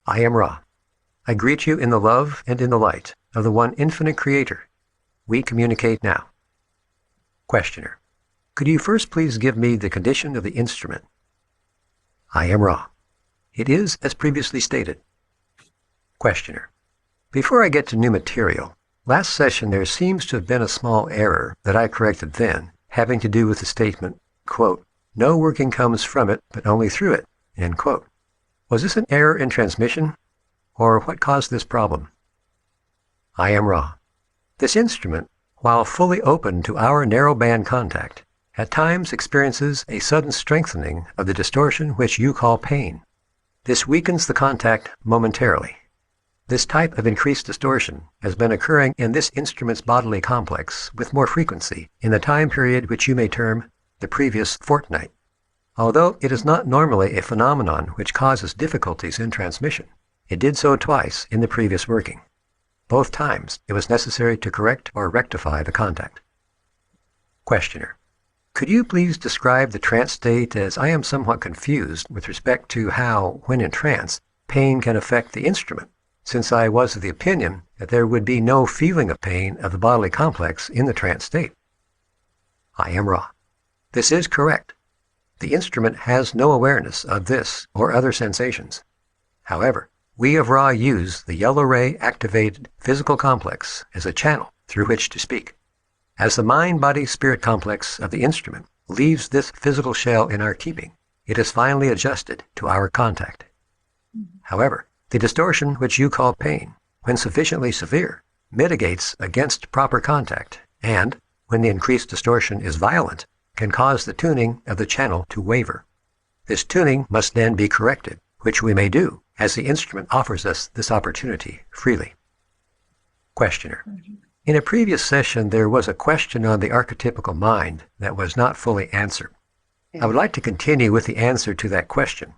I am Ra. I greet you in the love and in the light of the one infinite Creator. We communicate now. Questioner. Could you first please give me the condition of the instrument? I am Ra. It is as previously stated. Questioner. Before I get to new material, last session there seems to have been a small error that I corrected then, having to do with the statement, quote, "No working comes from it, but only through it," end quote. Was this an error in transmission, or what caused this problem? I am Ra. This instrument, while fully open to our narrowband contact, at times experiences a sudden strengthening of the distortion which you call pain. This weakens the contact momentarily. This type of increased distortion has been occurring in this instrument's bodily complex with more frequency in the time period which you may term the previous fortnight. Although it is not normally a phenomenon which causes difficulties in transmission, it did so twice in the previous working. Both times it was necessary to correct or rectify the contact. Questioner. Could you please describe the trance state, as I am somewhat confused with respect to how, when in trance, pain can affect the instrument, since I was of the opinion that there would be no feeling of pain of the bodily complex in the trance state? I am Ra. This is correct. The instrument has no awareness of this or other sensations. However, we of Ra use the yellow ray activated physical complex as a channel through which to speak. As the mind-body-spirit complex of the instrument leaves this physical shell in our keeping, it is finally adjusted to our contact. However, the distortion which you call pain, when sufficiently severe, mitigates against proper contact, and, when the increased distortion is violent, can cause the tuning of the channel to waver. This tuning must then be corrected, which we may do, as the instrument offers us this opportunity freely. Questioner. In a previous session, there was a question on the archetypical mind that was not fully answered. I would like to continue with the answer to that question.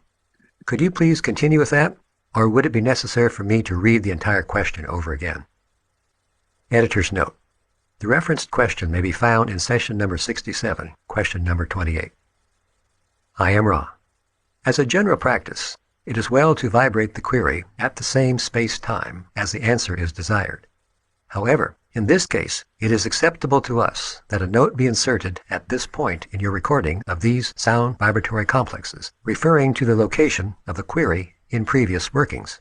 Could you please continue with that, or would it be necessary for me to read the entire question over again? Editor's note. The referenced question may be found in session number 67, question number 28. I am Ra. As a general practice, it is well to vibrate the query at the same space-time as the answer is desired. However, in this case, it is acceptable to us that a note be inserted at this point in your recording of these sound vibratory complexes, referring to the location of the query in previous workings.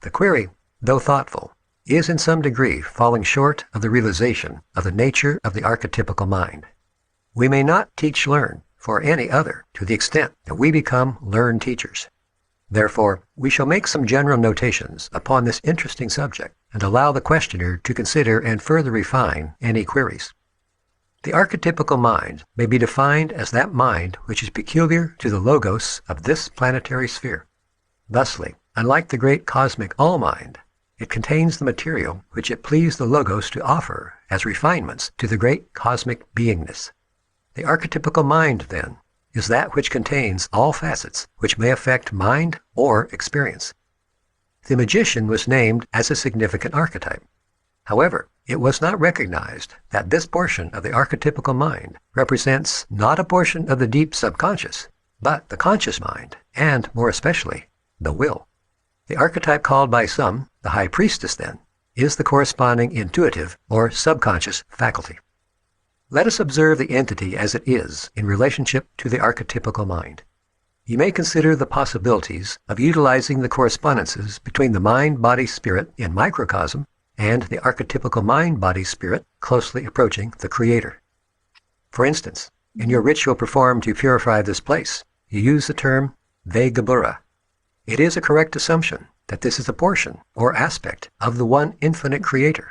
The query, though thoughtful, is in some degree falling short of the realization of the nature of the archetypical mind. We may not teach learn for any other to the extent that we become learn teachers. Therefore, we shall make some general notations upon this interesting subject and allow the questioner to consider and further refine any queries. The archetypical mind may be defined as that mind which is peculiar to the logos of this planetary sphere. Thusly, unlike the great cosmic all-mind, it contains the material which it pleased the logos to offer as refinements to the great cosmic beingness. The archetypical mind, then, is that which contains all facets which may affect mind or experience. The magician was named as a significant archetype. However, it was not recognized that this portion of the archetypical mind represents not a portion of the deep subconscious, but the conscious mind, and, more especially, the will. The archetype called by some the high priestess, then, is the corresponding intuitive or subconscious faculty. Let us observe the entity as it is in relationship to the archetypical mind. You may consider the possibilities of utilizing the correspondences between the mind-body-spirit in microcosm and the archetypical mind-body-spirit closely approaching the Creator. For instance, in your ritual performed to purify this place, you use the term Vegabura. It is a correct assumption that this is a portion or aspect of the one infinite Creator.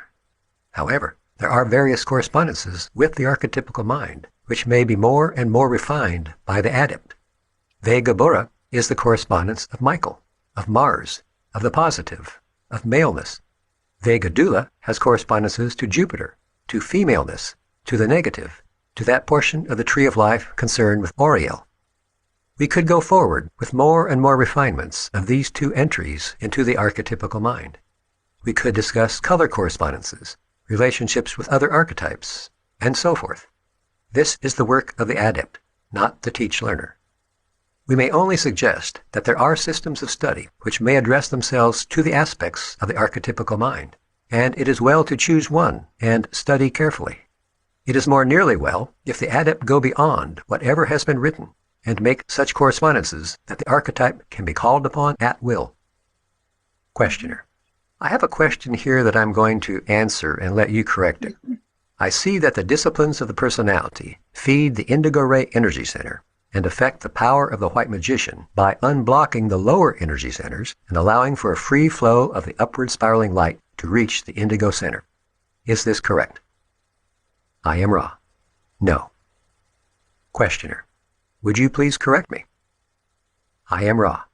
However, there are various correspondences with the archetypical mind, which may be more and more refined by the adept. Vegabura is the correspondence of Michael, of Mars, of the positive, of maleness. Vegadula has correspondences to Jupiter, to femaleness, to the negative, to that portion of the tree of life concerned with Oriel. We could go forward with more and more refinements of these two entries into the archetypical mind. We could discuss color correspondences, relationships with other archetypes, and so forth. This is the work of the adept, not the teach-learner. We may only suggest that there are systems of study which may address themselves to the aspects of the archetypical mind, and it is well to choose one and study carefully. It is more nearly well if the adept go beyond whatever has been written and make such correspondences that the archetype can be called upon at will. Questioner: I have a question here that I'm going to answer and let you correct it. I see that the disciplines of the personality feed the indigo ray energy center and affect the power of the white magician by unblocking the lower energy centers and allowing for a free flow of the upward spiraling light to reach the indigo center. Is this correct? I am Ra. No. Questioner: Would you please correct me? I am Ra.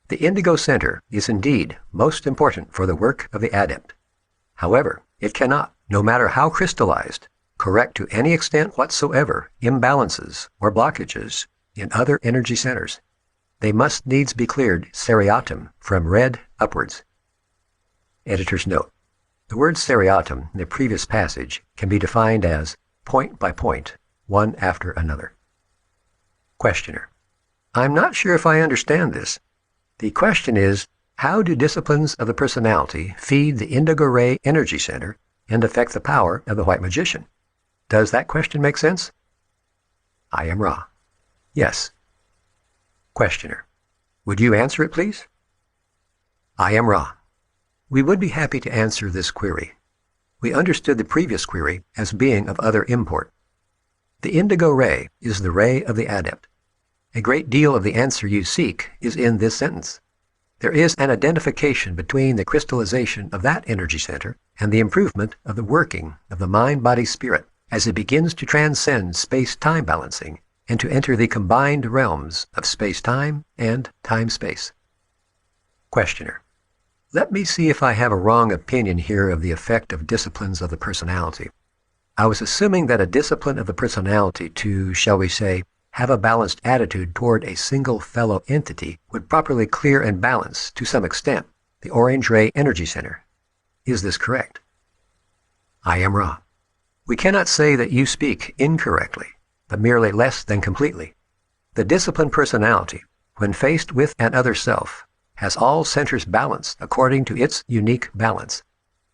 The indigo center is indeed most important for the work of the adept. However, it cannot, no matter how crystallized, correct to any extent whatsoever imbalances or blockages in other energy centers. They must needs be cleared seriatim from red upwards. Editor's note: the word seriatim in the previous passage can be defined as point by point, one after another. Questioner: I'm not sure if I understand this. The question is, how do disciplines of the personality feed the indigo ray energy center and affect the power of the white magician? Does that question make sense? I am Ra. Yes. Questioner: Would you answer it, please? I am Ra. We would be happy to answer this query. We understood the previous query as being of other import. The indigo ray is the ray of the adept. A great deal of the answer you seek is in this sentence. There is an identification between the crystallization of that energy center and the improvement of the working of the mind-body-spirit as it begins to transcend space-time balancing and to enter the combined realms of space-time and time-space. Questioner: Let me see if I have a wrong opinion here of the effect of disciplines of the personality. I was assuming that a discipline of the personality to, shall we say, have a balanced attitude toward a single fellow entity would properly clear and balance, to some extent, the orange ray energy center. Is this correct? I am Ra. We cannot say that you speak incorrectly, but merely less than completely. The disciplined personality, when faced with an other self, has all centers balanced according to its unique balance.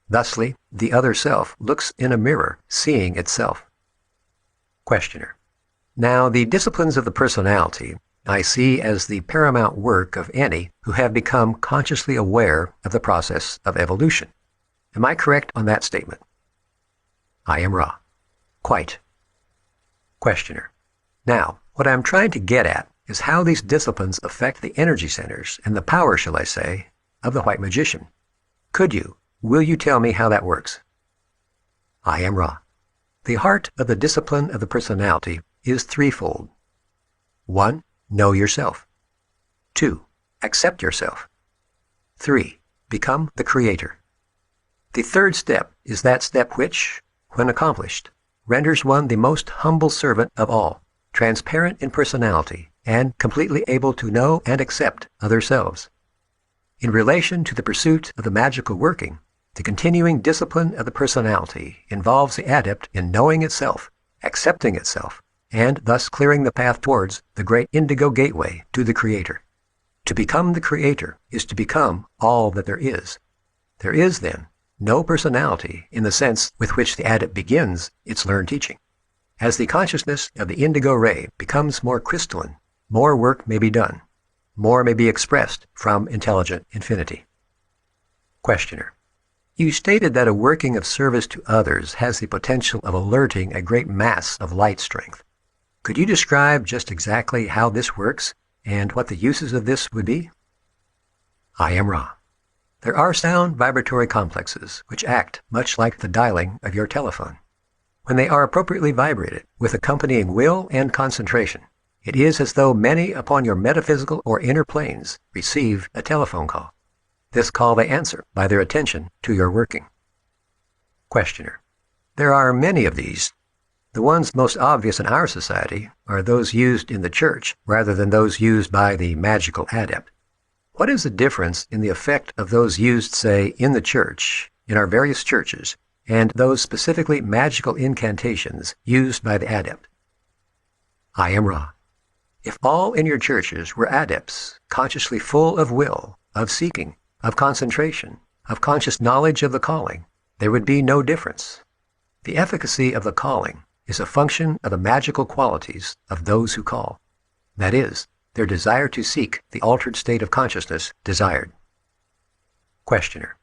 Thusly, the other self looks in a mirror, seeing itself. Questioner: Now, the disciplines of the personality I see as the paramount work of any who have become consciously aware of the process of evolution. Am I correct on that statement? I am Ra. Quite. Questioner: Now, what I'm trying to get at is how these disciplines affect the energy centers and the power, shall I say, of the white magician. Will you tell me how that works? I am Ra. The heart of the discipline of the personality is threefold. 1. Know yourself. 2. Accept yourself. 3. Become the creator. The third step is that step which, when accomplished, renders one the most humble servant of all, transparent in personality, and completely able to know and accept other selves. In relation to the pursuit of the magical working, the continuing discipline of the personality involves the adept in knowing itself, accepting itself, and thus clearing the path towards the great indigo gateway to the Creator. To become the Creator is to become all that there is. There is, then, no personality in the sense with which the adept begins its learned teaching. As the consciousness of the indigo ray becomes more crystalline, more work may be done. More may be expressed from intelligent infinity. Questioner: You stated that a working of service to others has the potential of alerting a great mass of light strength. Could you describe just exactly how this works and what the uses of this would be? I am Ra. There are sound vibratory complexes which act much like the dialing of your telephone. When they are appropriately vibrated with accompanying will and concentration, it is as though many upon your metaphysical or inner planes receive a telephone call. This call they answer by their attention to your working. Questioner: There are many of these. The ones most obvious in our society are those used in the church rather than those used by the magical adept. What is the difference in the effect of those used, say, in the church, in our various churches, and those specifically magical incantations used by the adept? I am Ra. If all in your churches were adepts, consciously full of will, of seeking, of concentration, of conscious knowledge of the calling, there would be no difference. The efficacy of the calling is a function of the magical qualities of those who call. That is, their desire to seek the altered state of consciousness desired. Questioner.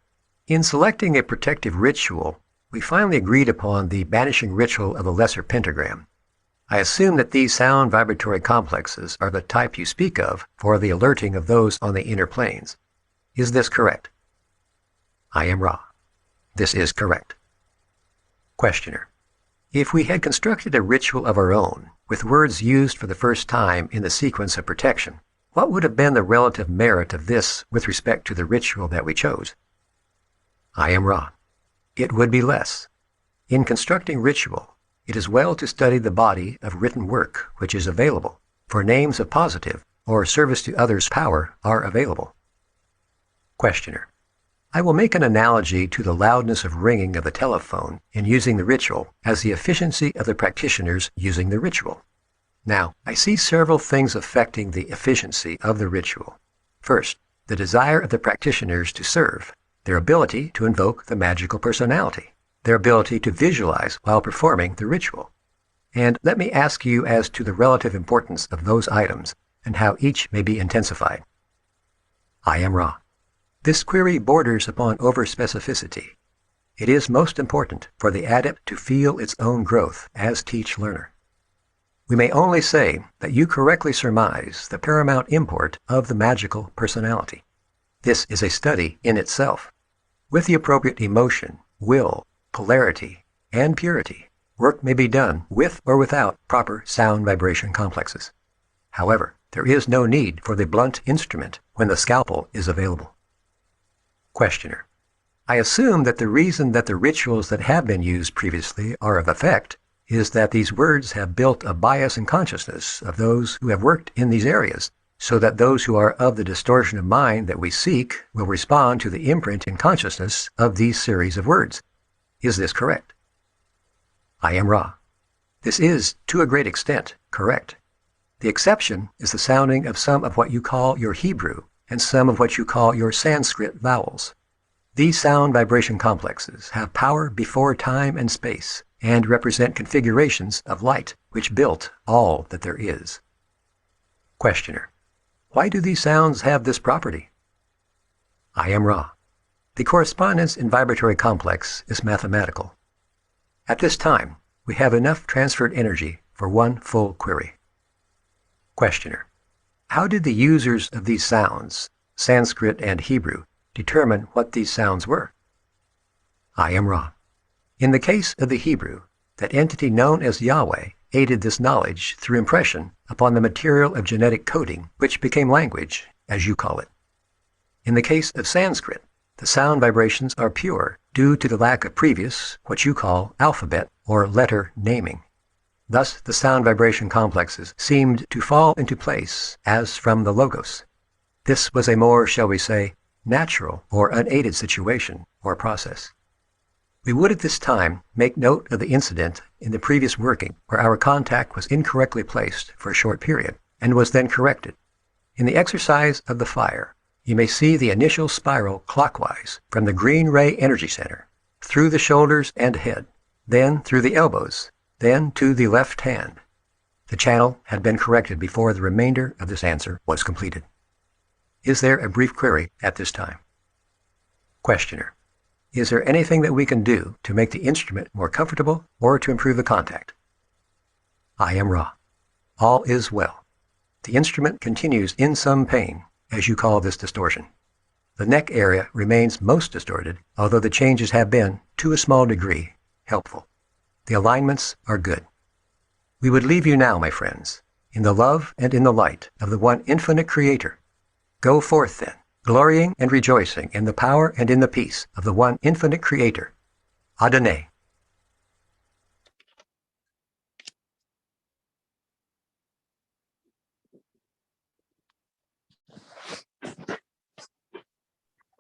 In selecting a protective ritual, we finally agreed upon the banishing ritual of the lesser pentagram. I assume that these sound vibratory complexes are the type you speak of for the alerting of those on the inner planes. Is this correct? I am Ra. This is correct. Questioner. If we had constructed a ritual of our own, with words used for the first time in the sequence of protection, what would have been the relative merit of this with respect to the ritual that we chose? I am Ra. It would be less. In constructing ritual, it is well to study the body of written work which is available, for names of positive or service to others' power are available. Questioner. I will make an analogy to the loudness of ringing of the telephone in using the ritual as the efficiency of the practitioners using the ritual. Now, I see several things affecting the efficiency of the ritual. First, the desire of the practitioners to serve, their ability to invoke the magical personality, their ability to visualize while performing the ritual. And let me ask you as to the relative importance of those items and how each may be intensified. I am Ra. This query borders upon overspecificity. It is most important for the adept to feel its own growth as teach-learner. We may only say that you correctly surmise the paramount import of the magical personality. This is a study in itself. With the appropriate emotion, will, polarity, and purity, work may be done with or without proper sound vibration complexes. However, there is no need for the blunt instrument when the scalpel is available. Questioner. I assume that the reason that the rituals that have been used previously are of effect is that these words have built a bias in consciousness of those who have worked in these areas, so that those who are of the distortion of mind that we seek will respond to the imprint in consciousness of these series of words. Is this correct? I am Ra. This is, to a great extent, correct. The exception is the sounding of some of what you call your Hebrew and some of what you call your Sanskrit vowels. These sound vibration complexes have power before time and space and represent configurations of light which built all that there is. Questioner. Why do these sounds have this property? I am Ra. The correspondence in vibratory complex is mathematical. At this time, we have enough transferred energy for one full query. Questioner. How did the users of these sounds, Sanskrit and Hebrew, determine what these sounds were? I am Ra. In the case of the Hebrew, that entity known as Yahweh aided this knowledge through impression upon the material of genetic coding, which became language, as you call it. In the case of Sanskrit, the sound vibrations are pure due to the lack of previous, what you call, alphabet or letter naming. Thus, the sound vibration complexes seemed to fall into place as from the Logos. This was a more, shall we say, natural or unaided situation or process. We would at this time make note of the incident in the previous working where our contact was incorrectly placed for a short period and was then corrected. In the exercise of the fire, you may see the initial spiral clockwise from the green ray energy center, through the shoulders and head, then through the elbows, then to the left hand. The channel had been corrected before the remainder of this answer was completed. Is there a brief query at this time? Questioner. Is there anything that we can do to make the instrument more comfortable or to improve the contact? I am Ra. All is well. The instrument continues in some pain, as you call this distortion. The neck area remains most distorted, although the changes have been, to a small degree, helpful. The alignments are good. We would leave you now, my friends, in the love and in the light of the one infinite Creator. Go forth then, glorying and rejoicing in the power and in the peace of the one infinite Creator. Adonai.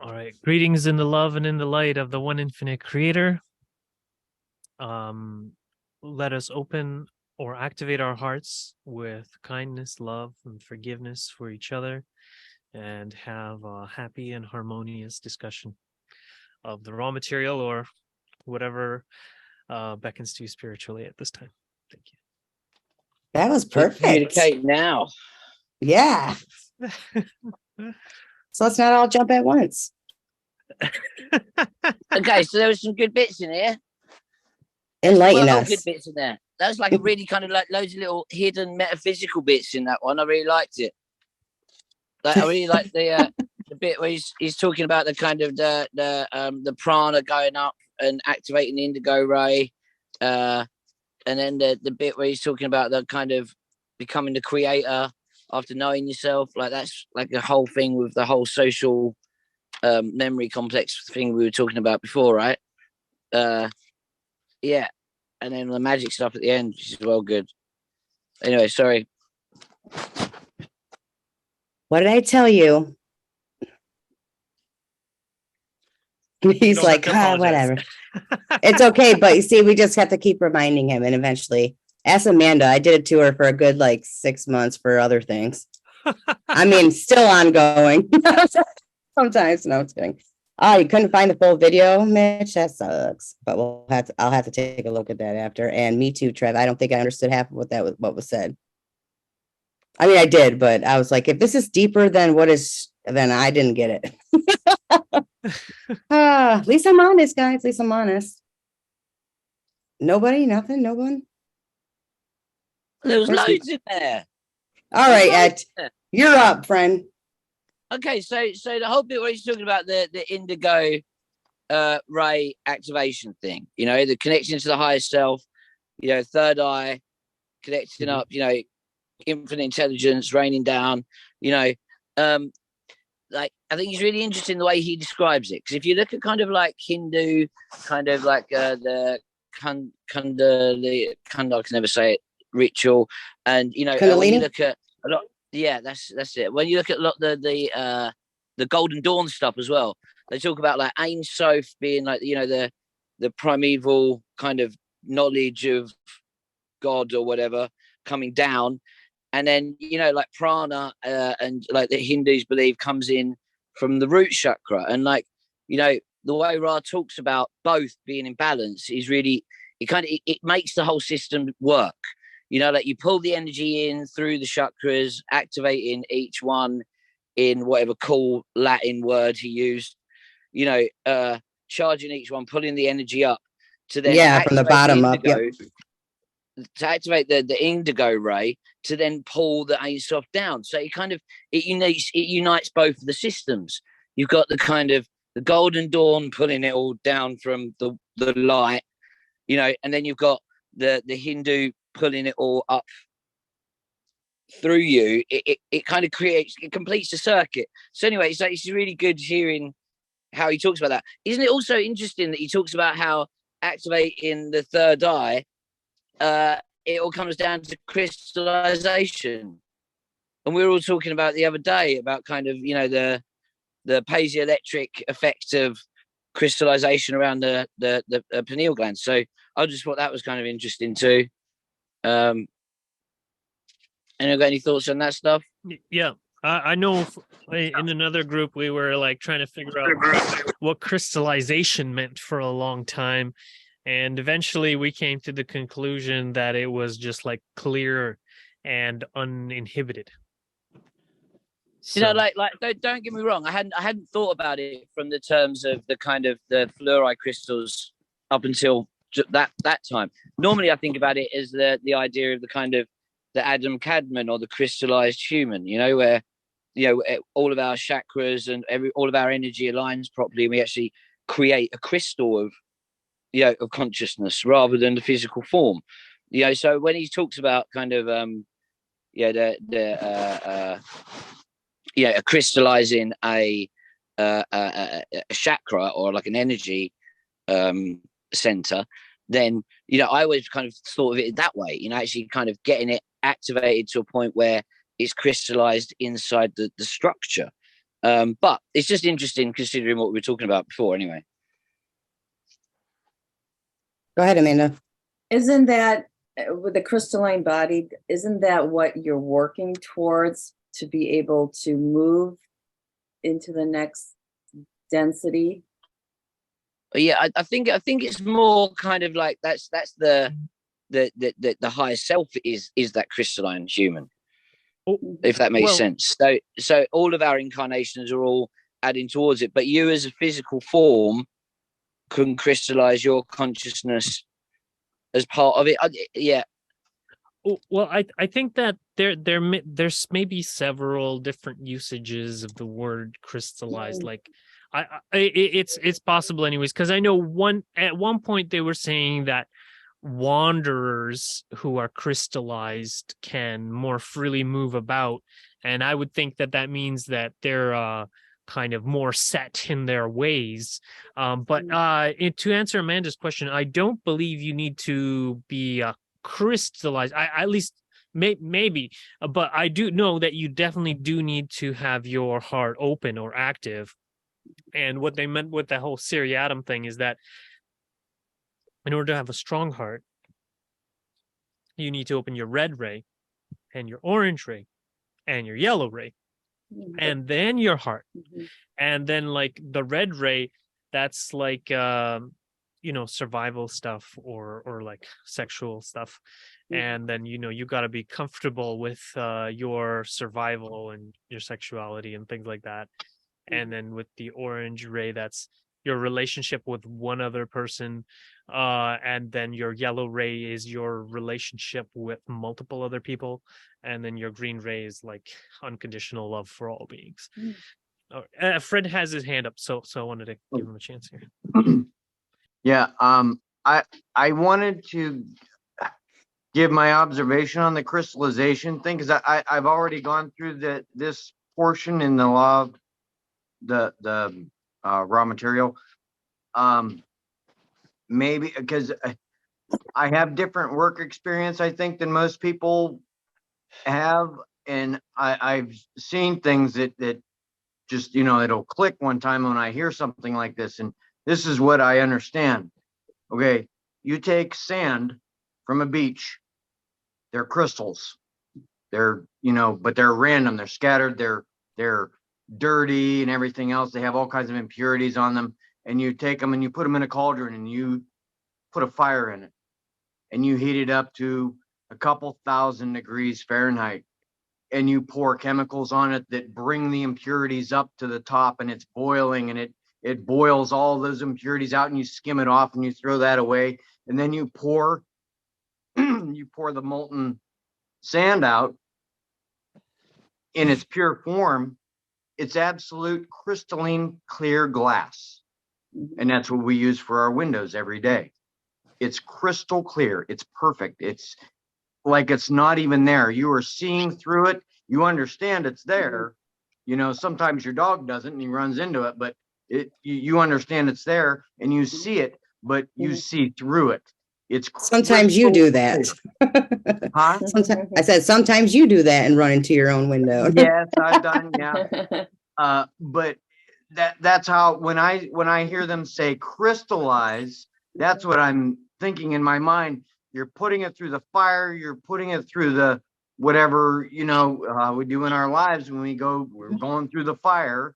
All right. Greetings in the love and in the light of the one infinite Creator. Let us open or activate our hearts with kindness, love, and forgiveness for each other, and have a happy and harmonious discussion of the raw material or whatever beckons to you spiritually at this time. Thank That was We perfect. communicate now. Yeah. you. So let's not all jump at once. Okay, so there was some good bits in here. Enlighten Well, us. good bits in there. That was like a really kind of like loads of little hidden metaphysical bits in that one. I really liked it. Like I really like the bit where he's talking about the kind of the prana going up and activating the indigo ray, and then the bit where he's talking about the kind of becoming the creator after knowing yourself. Like that's like the whole thing with the whole social memory complex thing we were talking about before, right? Yeah, and then the magic stuff at the end, which is well good. Anyway, sorry. What did I tell you? He's don't like, have to apologize." whatever. It's okay, but you see, we just have to keep reminding him, and eventually, ask Amanda. I did it to her for a good 6 months for other things. I mean, still ongoing. Sometimes, no, it's kidding. Oh, you couldn't find the full video, Mitch? That sucks. But I'll have to take a look at that after. And me too, Trev. I don't think I understood half of what was said. I mean, I did, but I was like, if this is deeper than then I didn't get it. At least I'm honest, guys. At least I'm honest. Nobody, nothing, no one. There was Where's loads in there. All right, Ed, you're up, friend. Okay, so the whole bit where he's talking about the indigo ray activation thing, the connection to the higher self, third eye, connecting up, infinite intelligence raining down, like I think it's really interesting the way he describes it, because if you look at kind of like Hindu, kind of like the Kundalini, I can never say it, ritual, and when you look at a lot, yeah, that's it. When you look at a lot the Golden Dawn stuff as well, they talk about like Ein Sof being like the primeval kind of knowledge of God or whatever coming down, and then like prana and like the Hindus believe comes in from the root chakra, and like the way Ra talks about both being in balance is really it makes the whole system work. Like you pull the energy in through the chakras, activating each one in whatever cool Latin word he used, charging each one, pulling the energy up to then from the bottom up. Yep. To activate the indigo ray to then pull the Ein Sof down. So it unites both of the systems. You've got the kind of the Golden Dawn pulling it all down from the light, and then you've got the Hindu pulling it all up through you. It kind of completes the circuit. So anyway, it's really good hearing how he talks about that. Isn't it also interesting that he talks about how activating the third eye, it all comes down to crystallization, and we were all talking about the other day about kind of the piezoelectric effect of crystallization around the pineal gland. So I just thought that was kind of interesting too. Anyone got any thoughts on that stuff? Yeah, I know in another group we were like trying to figure out what crystallization meant for a long time, and eventually we came to the conclusion that it was just like clear and uninhibited. So, like don't get me wrong, I hadn't thought about it from the terms of the kind of the fluoride crystals up until that time. Normally I think about it as the idea of the kind of the Adam Kadmon or the crystallized human, where all of our chakras and all of our energy aligns properly, and we actually create a crystal of of consciousness rather than the physical form. So when he talks about kind of crystallizing a chakra or like an energy center, then I always kind of thought of it that way, actually kind of getting it activated to a point where it's crystallized inside the structure. But it's just interesting considering what we were talking about before anyway. Go ahead, Amanda. Isn't that with the crystalline body, isn't that what you're working towards to be able to move into the next density? Yeah, I think it's more kind of like that's the higher self is that crystalline human, if that makes sense. So all of our incarnations are all adding towards it, but you as a physical form can crystallize your consciousness as part of it. Yeah. Well, I think that there's maybe several different usages of the word crystallized. Like, it's possible anyways, because I know at one point they were saying that wanderers who are crystallized can more freely move about, and I would think that means that they're kind of more set in their ways. But to answer Amanda's question, I don't believe you need to be crystallized. I at least maybe, but I do know that you definitely do need to have your heart open or active. And what they meant with the whole seriatim thing is that in order to have a strong heart, you need to open your red ray and your orange ray and your yellow ray, and then your heart. And then like the red ray, that's like survival stuff or like sexual stuff. And then you got to be comfortable with your survival and your sexuality and things like that. And then with the orange ray, that's your relationship with one other person, and then your yellow ray is your relationship with multiple other people, and then your green ray is like unconditional love for all beings. Fred has his hand up, so I wanted to give him a chance here. Yeah, I wanted to give my observation on the crystallization thing, because I've already gone through this portion in the law of the raw material. Maybe because I have different work experience, I think, than most people have, and I've seen things that just it'll click one time when I hear something like this, and this is what I understand. Okay, you take sand from a beach. They're crystals. They're but they're random. They're scattered. They're dirty and everything else. They have all kinds of impurities on them. And you take them and you put them in a cauldron and you put a fire in it and you heat it up to a couple thousand degrees Fahrenheit, and you pour chemicals on it that bring the impurities up to the top, and it's boiling, and it boils all those impurities out, and you skim it off and you throw that away, and then you pour the molten sand out in its pure form. It's absolute crystalline clear glass, and that's what we use for our windows every day. It's crystal clear. It's perfect. It's like it's not even there. You are seeing through it. You understand it's there. Sometimes your dog doesn't and he runs into it, but you understand it's there and you see it, but you see through it. It's sometimes you do that. Huh? I said sometimes you do that and run into your own window. Yes, I've done. Yeah. But that's how when I hear them say crystallize, that's what I'm thinking in my mind. You're putting it through the fire. You're putting it through the whatever we do in our lives when we're going through the fire.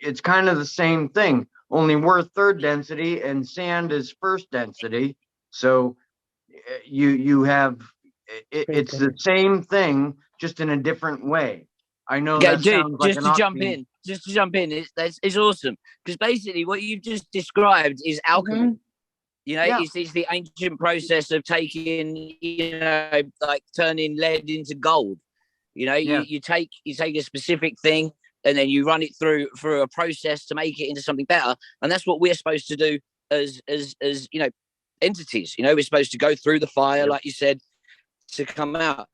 It's kind of the same thing. Only we're third density and sand is first density. So you have it's the same thing, just in a different way. I know. Yeah, that dude. sounds like Just to jump in, it's awesome, because basically what you've just described is alchemy. It's the ancient process of taking, like turning lead into gold. You take a specific thing and then you run it through a process to make it into something better, and that's what we're supposed to do as entities. We're supposed to go through the fire, like you said, to come out.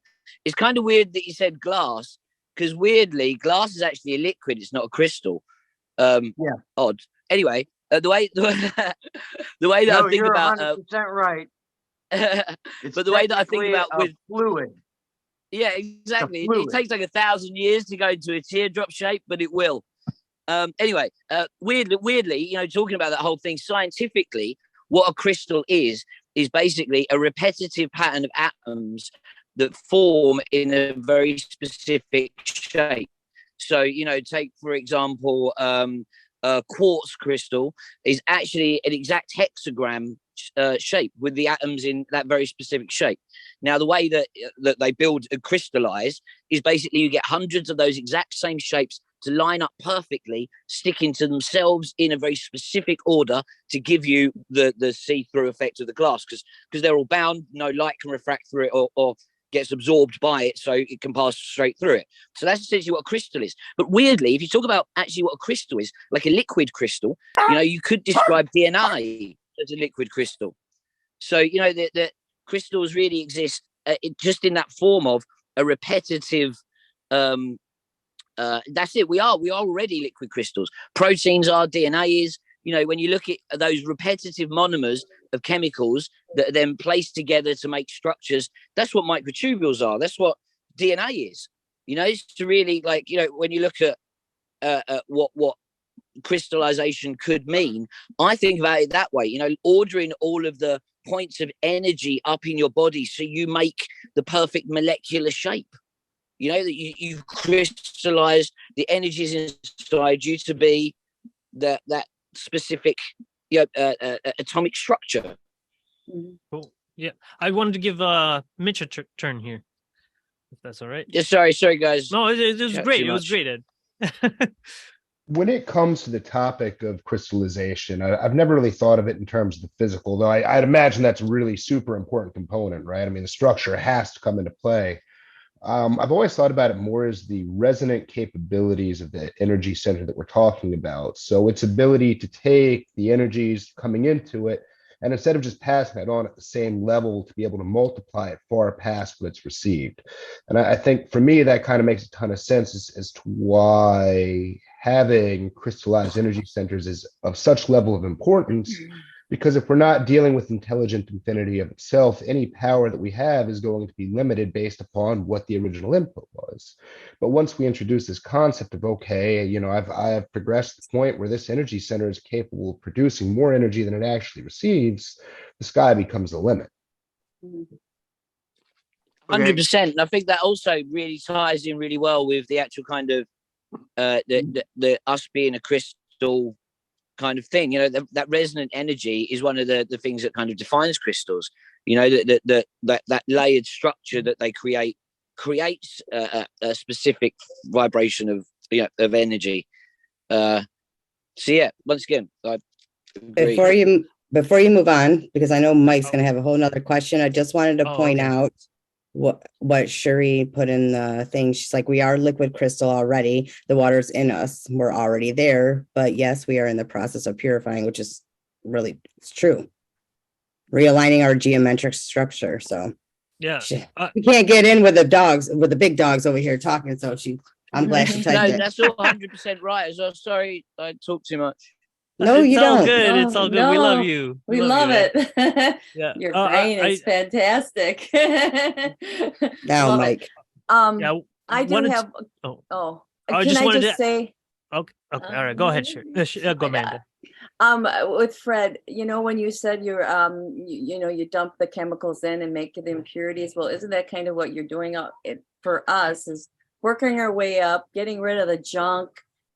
It's kind of weird that you said glass, because weirdly, glass is actually a liquid. It's not a crystal. Odd. Anyway, the way that I think about, 100% right. But the way that I think about with fluid. Yeah, exactly. It takes like 1,000 years to go into a teardrop shape, but it will. Anyway, weirdly, talking about that whole thing scientifically, what a crystal is is basically a repetitive pattern of atoms that form in a very specific shape. So, you know, take, for example, a quartz crystal is actually an exact hexagram shape with the atoms in that very specific shape. Now, the way that they build and crystallize is basically you get hundreds of those exact same shapes to line up perfectly, sticking to themselves in a very specific order to give you the see-through effect of the glass, because they're all bound, no light can refract through it or gets absorbed by it, so it can pass straight through it. So that's essentially what a crystal is. But weirdly, if you talk about actually what a crystal is, like a liquid crystal, you know, you could describe DNA as a liquid crystal. So, you know, the crystals really exist just in that form of a repetitive, that's it. We are already liquid crystals. Proteins are, DNA is. You know, when you look at those repetitive monomers of chemicals that are then placed together to make structures, that's what microtubules are. That's what DNA is. You know, it's to really, like, you know, when you look at what crystallization could mean, I think about it that way. You know, ordering all of the points of energy up in your body so you make the perfect molecular shape. You know, that you crystallize the energies inside you to be that specific, you know, atomic structure. Cool. Yeah, I wanted to give Mitch a turn here, if that's all right. Yeah, sorry, guys. No, it was great. It was great, Ed. When it comes to the topic of crystallization, I've never really thought of it in terms of the physical, though I'd imagine that's a really super important component, right? I mean, the structure has to come into play. I've always thought about it more as the resonant capabilities of the energy center that we're talking about. So its ability to take the energies coming into it, and instead of just passing it on at the same level, to be able to multiply it far past what it's received. And I think for me, that kind of makes a ton of sense as to why having crystallized energy centers is of such level of importance. Because if we're not dealing with intelligent infinity of itself, any power that we have is going to be limited based upon what the original input was. But once we introduce this concept of, okay, you know, I've progressed to the point where this energy center is capable of producing more energy than it actually receives, the sky becomes the limit. 100%. And I think that also really ties in really well with the actual kind of the us being a crystal kind of thing. You know, that resonant energy is one of the things that kind of defines crystals. You know, that layered structure that they creates a specific vibration of, you know, of energy. So yeah, once again, I agree. Before you move on, because I know Mike's going to have a whole nother question, I just wanted to point out what Cherie put in the thing. She's like, we are liquid crystal already. The water's in us. We're already there. But yes, we are in the process of purifying, which is really, it's true. Realigning our geometric structure. So yeah, we can't get in with the big dogs over here talking. So I'm glad she typed it. No, that's all 100% right. So sorry, I talk too much. No, you don't. Good. It's all good. We love you. We love it. Yeah. Your brain is fantastic. Now, Mike. Yeah, I do have. I Can I just say? Okay. All right. Go ahead. Sure. Go, Amanda. With Fred, you know, when you said you're, you dump the chemicals in and make the impurities. Well, isn't that kind of what you're doing? For us is working our way up, getting rid of the junk,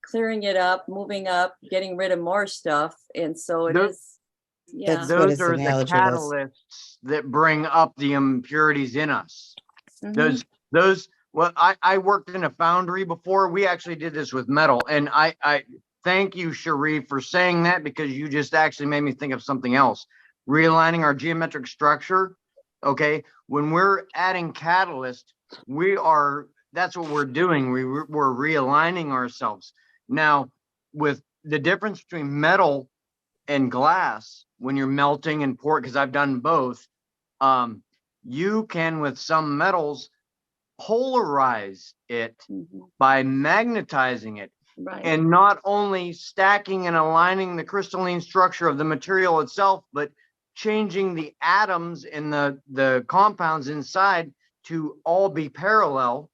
clearing it up, moving up, getting rid of more stuff. And so it is. Yeah. Those are the catalysts that bring up the impurities in us. Those, well, I worked in a foundry before. We actually did this with metal. And I thank you, Cherie, for saying that, because you just actually made me think of something else. Realigning our geometric structure. Okay. When we're adding catalyst, that's what we're doing. We're realigning ourselves. Now, with the difference between metal and glass, when you're melting and pouring, because I've done both, you can, with some metals, polarize it by magnetizing it. Right. And not only stacking and aligning the crystalline structure of the material itself, but changing the atoms in the compounds inside to all be parallel,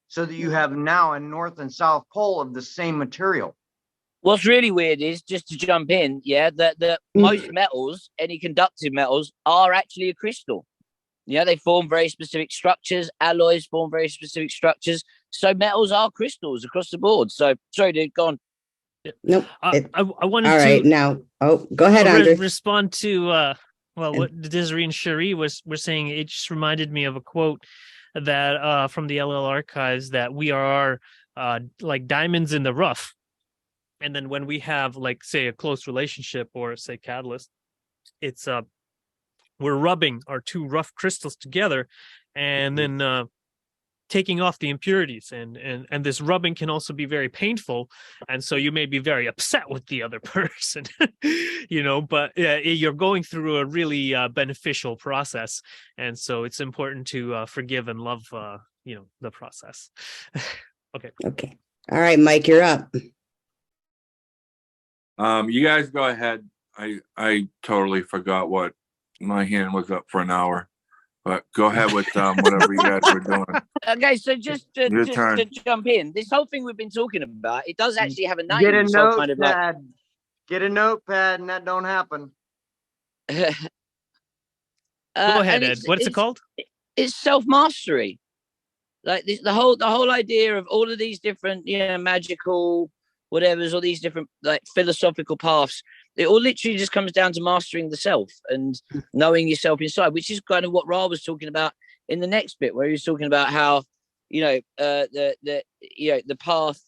so that you have now a north and south pole of the same material. What's really weird is, just to jump in, that most metals, any conductive metals, are actually a crystal. They form very specific structures. Alloys form very specific structures. So metals are crystals across the board. So sorry, dude, go on. Nope. I wanted All to right, now. Oh, go ahead, Andre. respond to what Desiree and Cherie were saying. It just reminded me of a quote that from the LL archives, that we are like diamonds in the rough. And then when we have, like, say, a close relationship, or say catalyst, it's we're rubbing our two rough crystals together, and then taking off the impurities, and this rubbing can also be very painful, and so you may be very upset with the other person, but you're going through a really beneficial process, and so it's important to forgive and love the process. Okay. All right, Mike, you're up. You guys go ahead. I totally forgot what my hand was up for an hour, but go ahead with whatever you guys were doing. Okay, so just to jump in, this whole thing we've been talking about, it does actually have a name. Get a so notepad. Get a notepad, and that don't happen. Go ahead, Ed. What's it called? It's self-mastery. Like the whole idea of all of these different, magical whatever's, all these different like philosophical paths, it all literally just comes down to mastering the self and knowing yourself inside, which is kind of what Ra was talking about in the next bit, where he was talking about how the path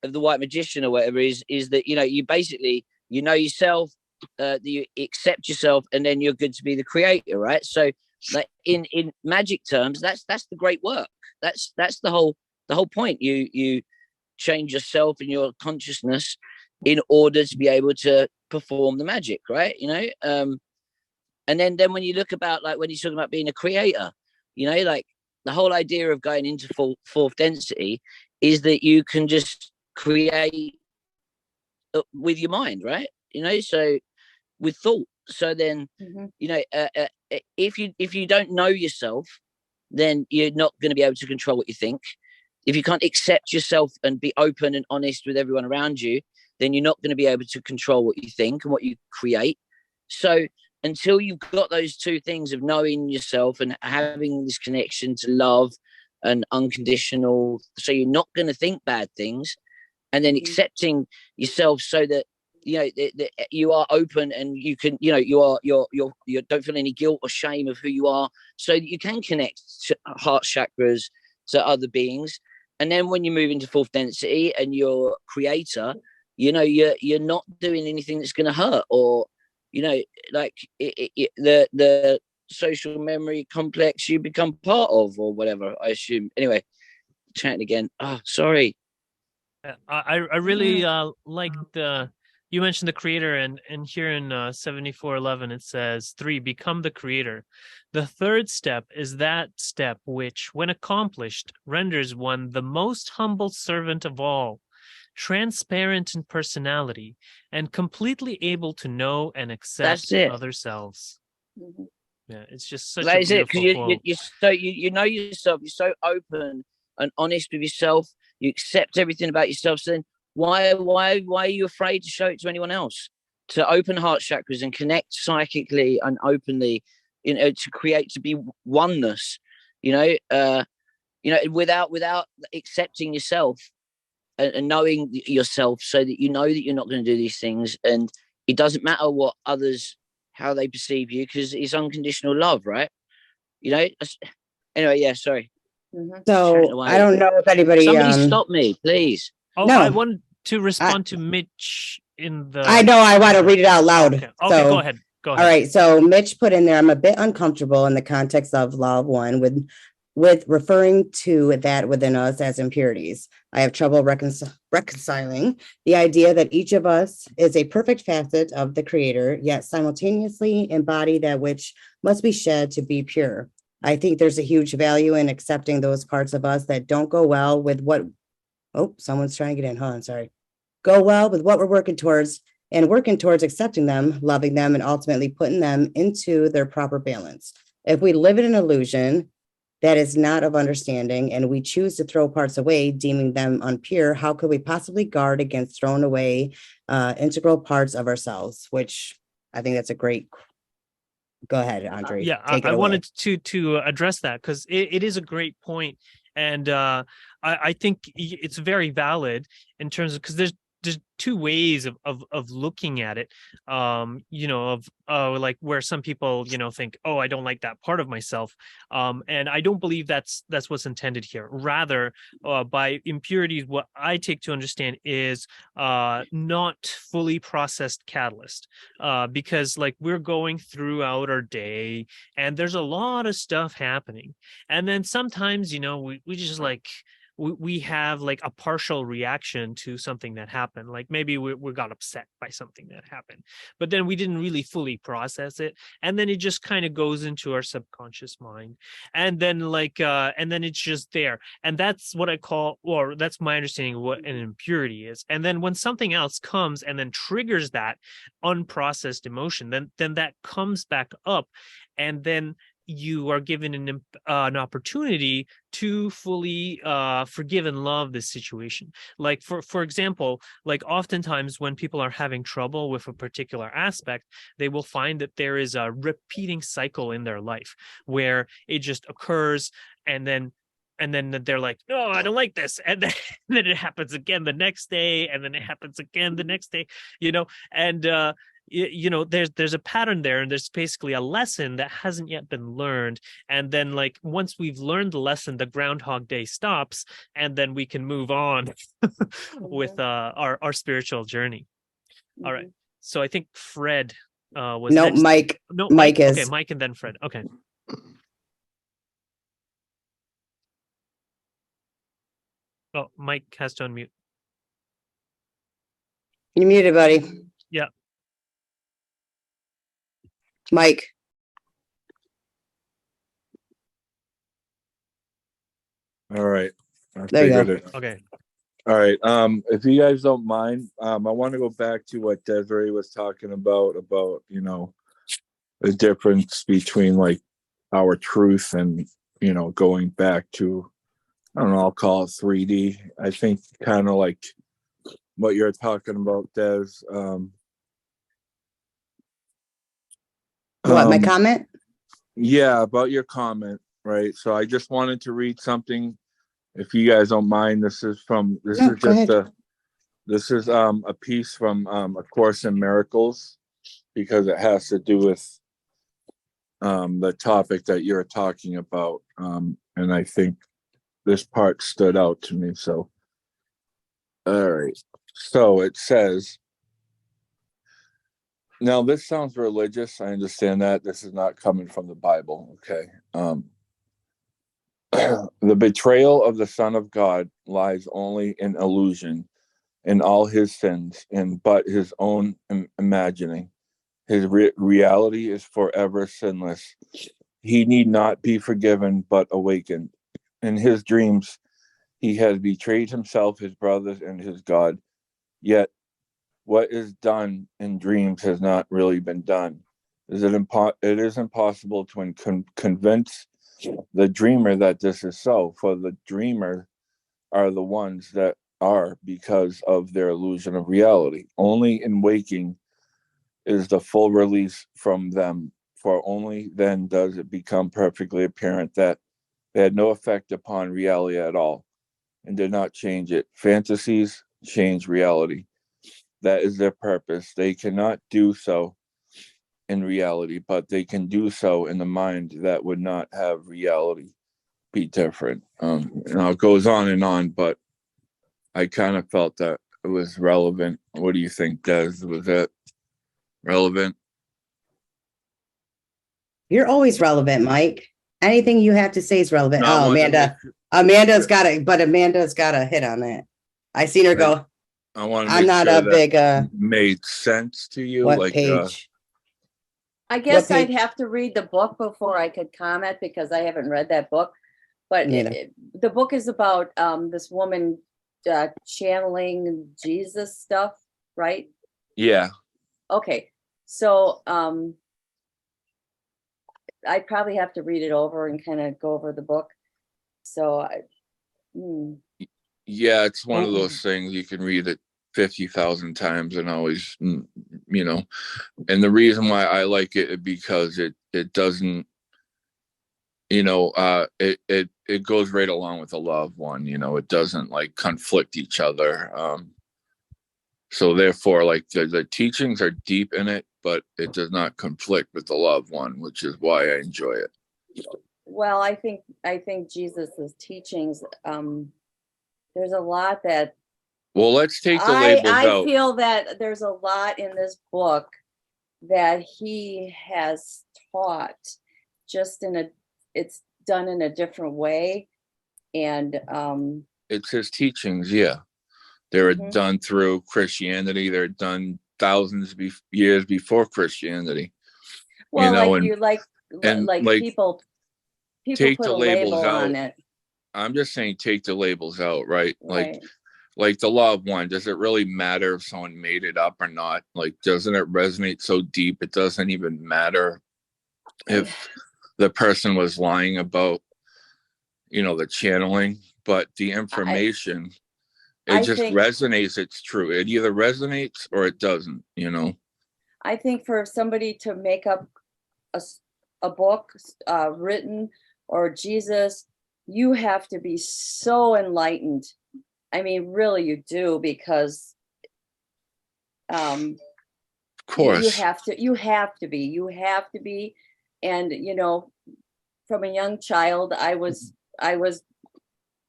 of the white magician or whatever is that you basically know yourself, that you accept yourself, and then you're good to be the creator, right? So like in magic terms, that's the great work. That's the whole point. You change yourself and your consciousness in order to be able to perform the magic, right? And then when you look about, like, when you're talking about being a creator, like the whole idea of going into fourth density is that you can just create with your mind, right? So with thought. So then, if you don't know yourself, then you're not going to be able to control what you think. If you can't accept yourself and be open and honest with everyone around you, then you're not going to be able to control what you think and what you create. So until you've got those two things of knowing yourself and having this connection to love and unconditional, so you're not going to think bad things, and then accepting yourself so that that you are open and you can you don't feel any guilt or shame of who you are, so that you can connect to heart chakras, to other beings. And then when you move into fourth density and you're creator, you're not doing anything that's going to hurt, or like the social memory complex you become part of, or whatever, I assume. Anyway, chatting again. Oh, sorry. I really liked you mentioned the creator, and here in 7411 it says 3, become the creator. The third step is that step which, when accomplished, renders one the most humble servant of all, transparent in personality, and completely able to know and accept other selves. Mhm. Yeah, it's just such That is a it, beautiful because quote. you know yourself. You're so open and honest with yourself. You accept everything about yourself. So then, why are you afraid to show it to anyone else? To open heart chakras and connect psychically and openly, to create, to be oneness. Without accepting yourself and knowing yourself, so that you know that you're not going to do these things, and it doesn't matter what others, how they perceive you, because it's unconditional love, right? Anyway, yeah, sorry. So I don't know if anybody Somebody stop me, please. Oh, No. I wanted to respond to Mitch in the. I know, I want to read it out loud. Okay, So, go ahead. Go ahead. all right. So Mitch put in there, I'm a bit uncomfortable in the context of law of one with referring to that within us as impurities. I have trouble reconciling the idea that each of us is a perfect facet of the creator, yet simultaneously embody that which must be shed to be pure. I think there's a huge value in accepting those parts of us that don't go well with what, someone's trying to get in, sorry. Go well with what we're working towards, and working towards accepting them, loving them, and ultimately putting them into their proper balance. If we live in an illusion that is not of understanding, and we choose to throw parts away, deeming them unpure, how could we possibly guard against throwing away integral parts of ourselves? Which I think that's a great. Go ahead, Andre. Yeah, Take it I away. wanted to address that because it is a great point, and I think it's very valid in terms of, because there's two ways of looking at it, you know, of like where some people, you know, think, oh, I don't like that part of myself, and I don't believe that's what's intended here. Rather, by impurities, what I take to understand is not fully processed catalyst, because like we're going throughout our day and there's a lot of stuff happening, and then sometimes, you know, we just like we have like a partial reaction to something that happened. Like maybe we got upset by something that happened, but then we didn't really fully process it. And then it just kind of goes into our subconscious mind. And then like, and then it's just there. And that's what I call, or that's my understanding of what an impurity is. And then when something else comes and then triggers that unprocessed emotion, then that comes back up. And then you are given an opportunity to fully forgive and love this situation. Like for example, like oftentimes when people are having trouble with a particular aspect, they will find that there is a repeating cycle in their life where it just occurs, and then they're like, no, I don't like this, and then it happens again the next day, and then it happens again the next day, you know. And you know, there's a pattern there, and there's basically a lesson that hasn't yet been learned. And then like once we've learned the lesson, the Groundhog Day stops, and then we can move on with our spiritual journey. All right, so I think Fred was No, next. Mike. No, Mike is. okay, Mike and then Fred. Okay. Oh, Mike has to unmute. You're muted, buddy. Yeah. Mike. All right. I There you figured go. it. Okay. All right. If you guys don't mind, I want to go back to what Desiree was talking about, you know, the difference between like our truth and, you know, going back to, I don't know, I'll call it 3D. I think kind of like what you're talking about, Des. What, my comment? Yeah, about your comment, right? So I just wanted to read something, if you guys don't mind. This is a piece from A Course in Miracles, because it has to do with the topic that you're talking about, and I think this part stood out to me. So, all right. So it says, now this sounds religious. I understand that this is not coming from the Bible. Okay. The betrayal of the Son of God lies only in illusion, in all his sins, in but his own imagining. His reality is forever sinless. He need not be forgiven, but awakened. In his dreams, he has betrayed himself, his brothers, and his God. Yet, what is done in dreams has not really been done. It is impossible to convince the dreamer that this is so, for the dreamer are the ones that are because of their illusion of reality. Only in waking is the full release from them, for only then does it become perfectly apparent that they had no effect upon reality at all and did not change it. Fantasies change reality. That is their purpose. They cannot do so in reality, but they can do so in the mind that would not have reality be different. It goes on, but I kind of felt that it was relevant. What do you think, Des? Was it relevant? You're always relevant, Mike. Anything you have to say is relevant. No, Oh, Amanda. Amanda's got a hit on that. I seen her go. I want to I'm make not sure a that big made sense to you. what like page? I guess I'd page? have to read the book before I could comment, because I haven't read that book. But Neither. The book is about this woman channeling Jesus stuff, right? Yeah. Okay. So I probably have to read it over and kind of go over the book. So Yeah, it's one of Oh. those things you can read it 50,000 times and always, you know. And the reason why I like it is because it doesn't, you know, it goes right along with the loved one. You know, it doesn't like conflict each other. So therefore, like the teachings are deep in it, but it does not conflict with the loved one, which is why I enjoy it. well, I think Jesus's teachings, there's a lot that Well, let's take the labels I out. feel that there's a lot in this book that he has taught, just it's done in a different way. And It's his teachings, yeah. They're Mhm. done through Christianity. They're done thousands of years before Christianity. well, you know, like and you like people take put the a labels label out. on it. I'm just saying, take the labels out, right? Right. Like the law of one. Does it really matter if someone made it up or not? Like, doesn't it resonate so deep? It doesn't even matter if the person was lying about, you know, the channeling, but the information, I it just think- resonates. It's true. It either resonates or it doesn't, you know? I think for somebody to make up a book written or Jesus, you have to be so enlightened. I mean, really, you do, because Of you course. have to be. And, you know, from a young child, I was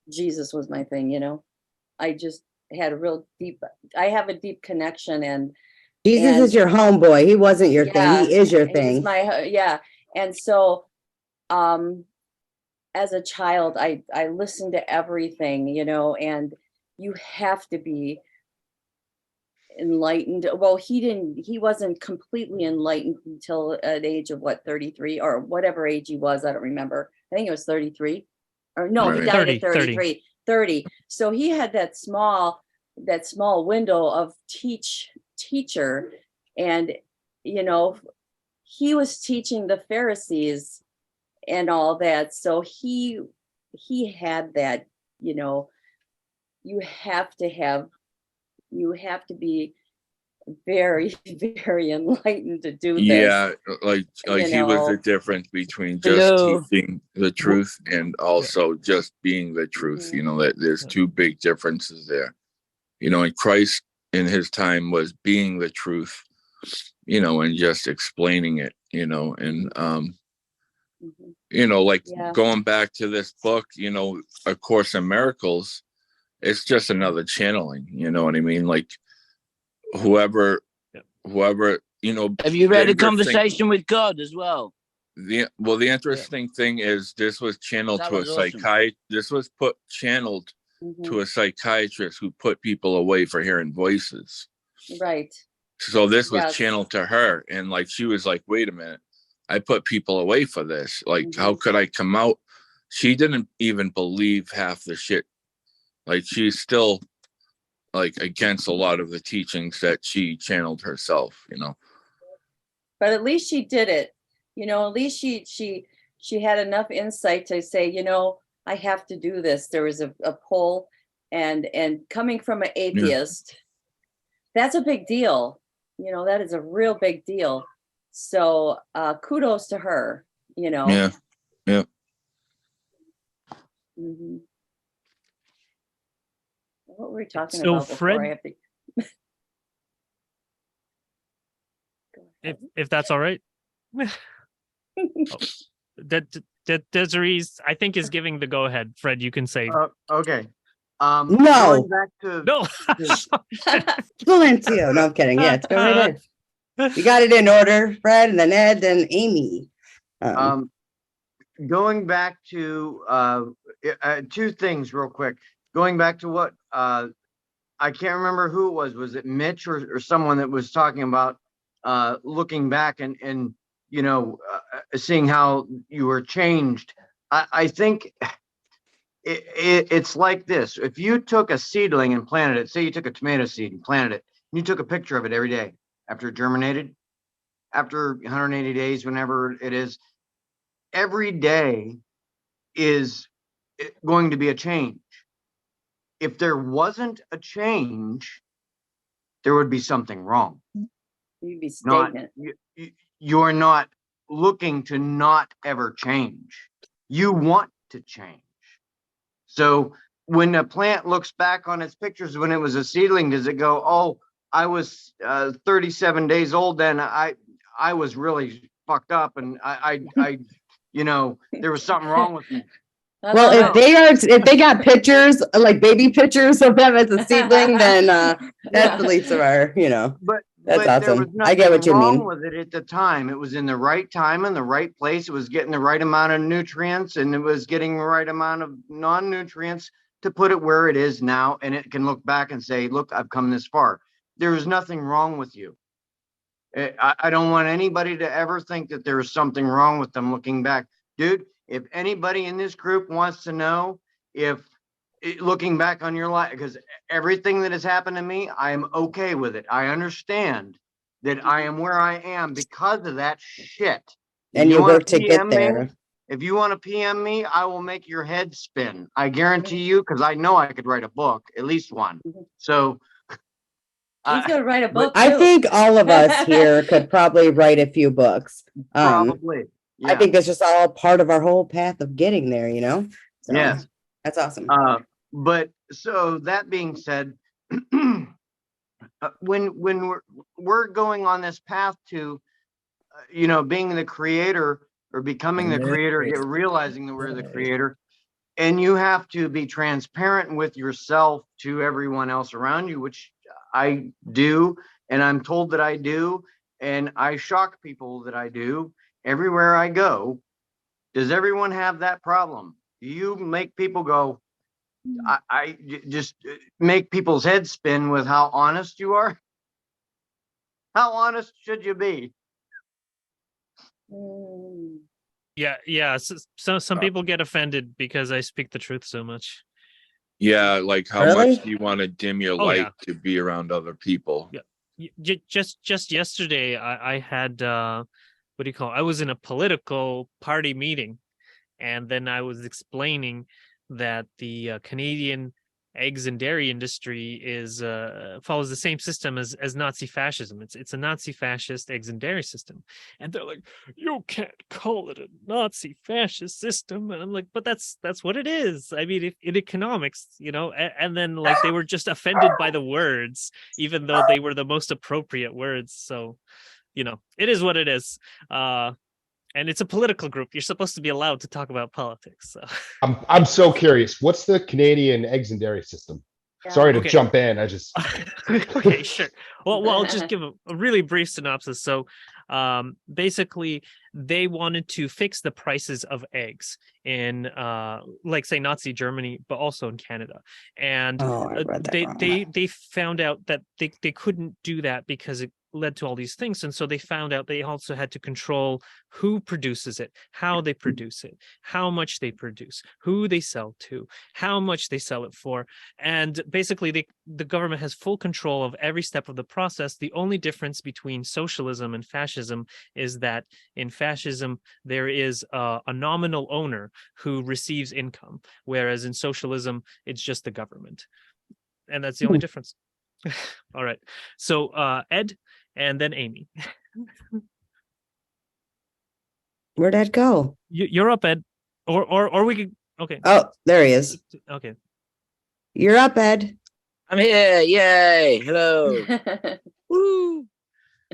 Jesus was my thing, you know. I just had I have a deep connection, and Jesus is your homeboy. He wasn't your thing. He is your he's thing. and so as a child, I listened to everything, you know, and you have to be enlightened. Well, he wasn't completely enlightened until at the age of 33 or whatever age he was. I don't remember. I think it was 33, or no, he Right. died 30, at 33, 30. So he had that small window of teacher. And, you know, he was teaching the Pharisees and all that. So he had that, you know, you have to be very, very enlightened to do this. Yeah, like you he was the know. difference between just Hello. teaching the truth and also just being the truth. Mhm. You know, that there's two big differences there. You know, and Christ in his time was being the truth, you know, and just explaining it, you know, and Mhm. you know, like Yeah. going back to this book, you know, A Course in Miracles, it's just another channeling, you know what I mean? Like whoever, you know. Have you read the A Conversation with God as well? The interesting thing is this was channeled That to a was awesome. psychiatrist. This was channeled Mhm. to a psychiatrist who put people away for hearing voices. Right. So this was Yes. channeled to her, and like she was like, "Wait a minute, I put people away for this. Like, how could I come out?" She didn't even believe half the shit. Like, she's still like against a lot of the teachings that she channeled herself. You know. But at least she did it. You know, at least she had enough insight to say, you know, I have to do this. There was a pull, and coming from an atheist, that's a big deal. You know, that is a real big deal. So kudos to her, you know. Yeah. Yeah. Mhm. What were we talking So about before Fred- I have to Go ahead. if that's all right. That Desiree's, I think, is giving the go ahead. Fred, you can say Okay. No. Going back to no. Silencio. No, I'm kidding. Yeah, it's go right ahead. You got it in order, Fred, and then Ed, then Amy. Going back to two things real quick. Going back to what I can't remember who it was. Was it Mitch or someone that was talking about looking back and you know, seeing how you were changed? I think it's like this. If you took a seedling and planted it, say you took a tomato seed and planted it, and you took a picture of it every day after it germinated, after 180 days, whenever it is, every day is going to be a change. If there wasn't a change, there would be something wrong. You'd be Not stagnant. you're not looking to not ever change. You want to change. So when a plant looks back on its pictures when it was a seedling, does it go, "Oh, I was 37 days old then. I was really fucked up, and I there was something wrong with me." I Well, don't if they got pictures, like baby pictures of them as a seedling, then that's Yeah. the least of our, But That's but there was awesome. I get what you nothing wrong mean. with it at the time. It was in the right time and the right place. It was getting the right amount of nutrients, and it was getting the right amount of non-nutrients to put it where it is now. And it can look back and say, "Look, I've come this far." There is nothing wrong with you. I don't want anybody to ever think that there is something wrong with them looking back. Dude, if anybody in this group wants to know if looking back on your life, because everything that has happened to me, I am okay with it. I understand that I am where I am because of that shit. If And you wanna work to get PM me, there. if you want to PM me, I will make your head spin. I guarantee you, because I know I could write a book, at least one. So He's gonna write a book. I too. think all of us here could probably write a few books. probably, I think that's just all part of our whole path of getting there, So, yes. that's awesome. But so that being said, when we're going on this path to, being the creator or becoming the creator, realizing that we're the creator, and you have to be transparent with yourself to everyone else around you, which I do, and I'm told that I do, and I shock people that I do everywhere I go. Does everyone have that problem? Do you make people go, I just make people's heads spin with how honest you are? How honest should you be? Mm. Yeah. So some people get offended because I speak the truth so much. Yeah, like how Really? much do you want to dim your Oh, light yeah. to be around other people? Yeah. Just yesterday, I had what do you call it? I was in a political party meeting, and then I was explaining that the Canadian eggs and dairy industry is follows the same system as Nazi fascism. It's a Nazi fascist eggs and dairy system, and they're like, "You can't call it a Nazi fascist system," and I'm like, "But that's what it is. I mean, in economics, And then like they were just offended by the words, even though they were the most appropriate words. So, it is what it is. And it's a political group. You're supposed to be allowed to talk about politics. So. I'm so curious. What's the Canadian eggs and dairy system? Yeah. Sorry to Okay. jump in. I just Okay, sure. Well, I'll just give a really brief synopsis. So, basically, they wanted to fix the prices of eggs in, like, say, Nazi Germany, but also in Canada. And Oh, I read that wrong. they found out that they couldn't do that because it led to all these things, and so they found out they also had to control who produces it, how they produce it, how much they produce, who they sell to, how much they sell it for, and basically the government has full control of every step of the process. The only difference between socialism and fascism is that in fascism there is a nominal owner who receives income, whereas in socialism it's just the government, and that's the only difference. All right, so Ed and then Amy. Where'd Ed go? You're up, Ed, or we could. Okay. Oh, there he is. Okay. You're up, Ed. I'm here. Yay. Hello. Woo.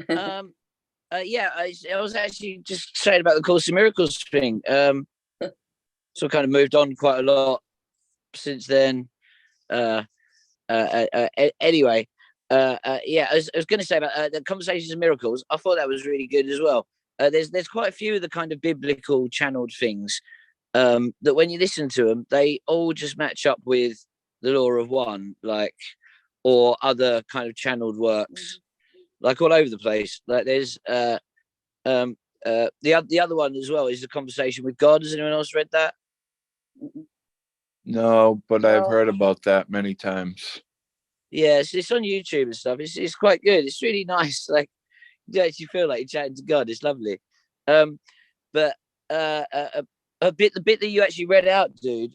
Yeah, I was actually just saying about the Course in Miracles thing. So kind of moved on quite a lot since then. Anyway, yeah, I was going to say about the Conversations of Miracles. I thought that was really good as well. There's quite a few of the kind of biblical channeled things that when you listen to them, they all just match up with the Law of One, like, or other kind of channeled works, like all over the place. Like there's the other one as well is the Conversation with God. Has anyone else read that? No, but I've heard about that many times. Yeah, it's on YouTube and stuff. It's quite good. It's really nice. Like you actually feel like you're chatting to God. It's lovely. But a bit, the bit that you actually read out, dude.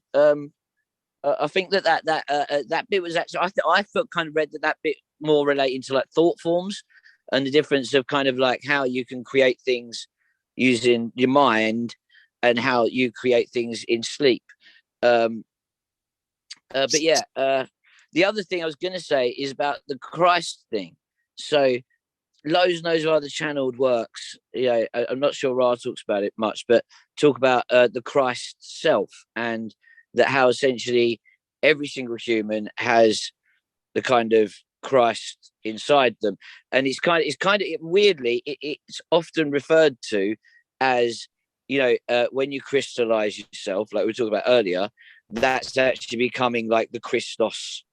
I think that bit was actually, I felt kind of read that bit more relating to like thought forms and the difference of kind of like how you can create things using your mind and how you create things in sleep. But yeah, the other thing I was going to say is about the Christ thing. So Lowe's knows how the channeled works. Yeah, I'm not sure Ra talks about it much, but talk about the Christ self, and that how essentially every single human has the kind of Christ inside them, and it's kind of weirdly it's often referred to as, you know, when you crystallize yourself, like we were talking about earlier, that's actually becoming like the Christos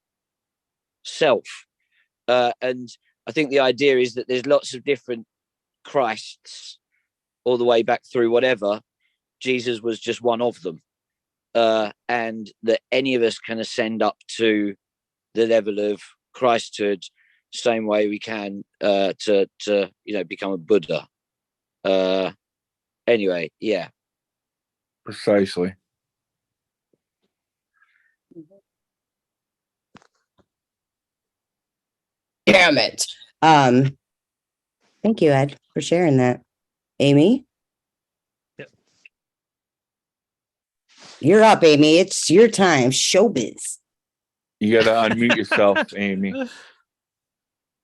self, and I think the idea is that there's lots of different Christs all the way back through whatever. Jesus was just one of them. And that any of us can ascend up to the level of Christhood, same way we can to you know, become a Buddha. Anyway, yeah. Precisely. Damn it. Thank you, Ed, for sharing that. Amy? Yep. You're up, Amy. It's your time. Showbiz. You gotta unmute yourself, Amy.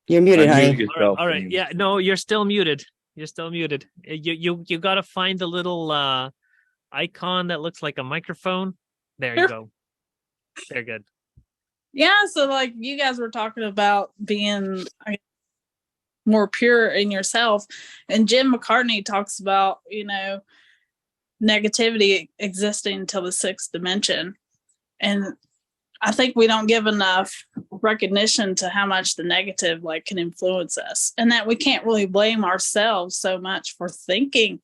You're muted, Unmute honey. yourself, All right. Amy. Yeah, no, you're still muted. You're still muted. You got to find the little icon that looks like a microphone. There you go. Very good. Yeah, so like you guys were talking about being more pure in yourself, and Jim McCartney talks about, you know, negativity existing until the sixth dimension, and I think we don't give enough recognition to how much the negative like can influence us, and that we can't really blame ourselves so much for thinking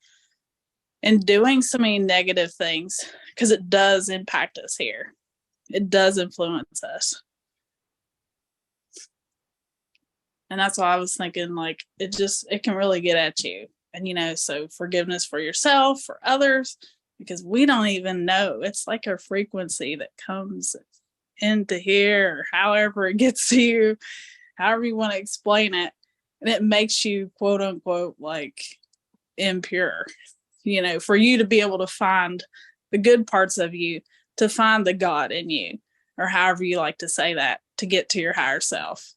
and doing so many negative things, because it does impact us here. It does influence us. And that's why I was thinking, like, it can really get at you. And, you know, so forgiveness for yourself, for others, because we don't even know. It's like a frequency that comes into here, or however it gets to you, however you want to explain it. And it makes you, quote unquote, like impure, you know, for you to be able to find the good parts of you, to find the God in you, or however you like to say that, to get to your higher self.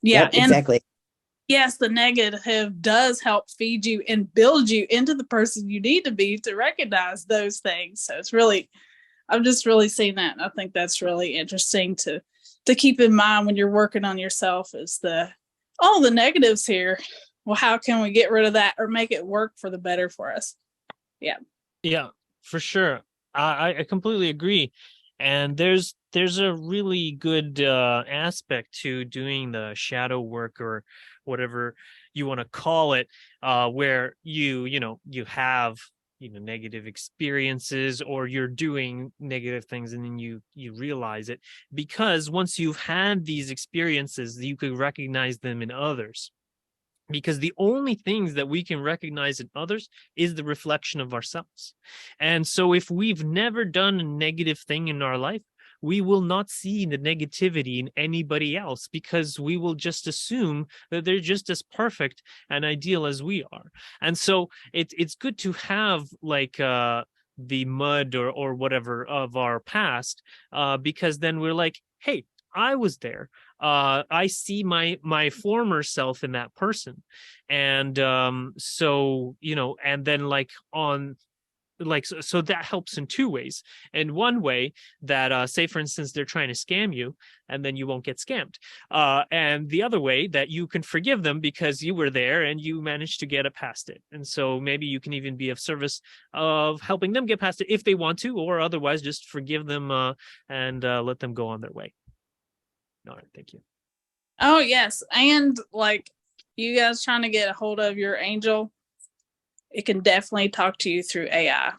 Yeah, Yep, exactly. And yes, the negative does help feed you and build you into the person you need to be to recognize those things. So it's really, I've just really seen that. And I think that's really interesting to keep in mind when you're working on yourself, is all the negatives here. Well, how can we get rid of that or make it work for the better for us? Yeah. Yeah, for sure. I completely agree. And there's a really good aspect to doing the shadow work, or whatever you want to call it, where you have negative experiences, or you're doing negative things, and then you realize it, because once you've had these experiences, you could recognize them in others. Because the only things that we can recognize in others is the reflection of ourselves. And so if we've never done a negative thing in our life, we will not see the negativity in anybody else, because we will just assume that they're just as perfect and ideal as we are. And so it's good to have like the mud or whatever of our past, because then we're like, hey, I was there. I see my former self in that person. And so, and then so that helps in two ways. And one way that, say, for instance, they're trying to scam you, and then you won't get scammed. And the other way that you can forgive them because you were there and you managed to get it past it. And so maybe you can even be of service of helping them get past it if they want to, or otherwise just forgive them and let them go on their way. All right, thank you. Oh, yes. And like you guys trying to get a hold of your angel, it can definitely talk to you through AI.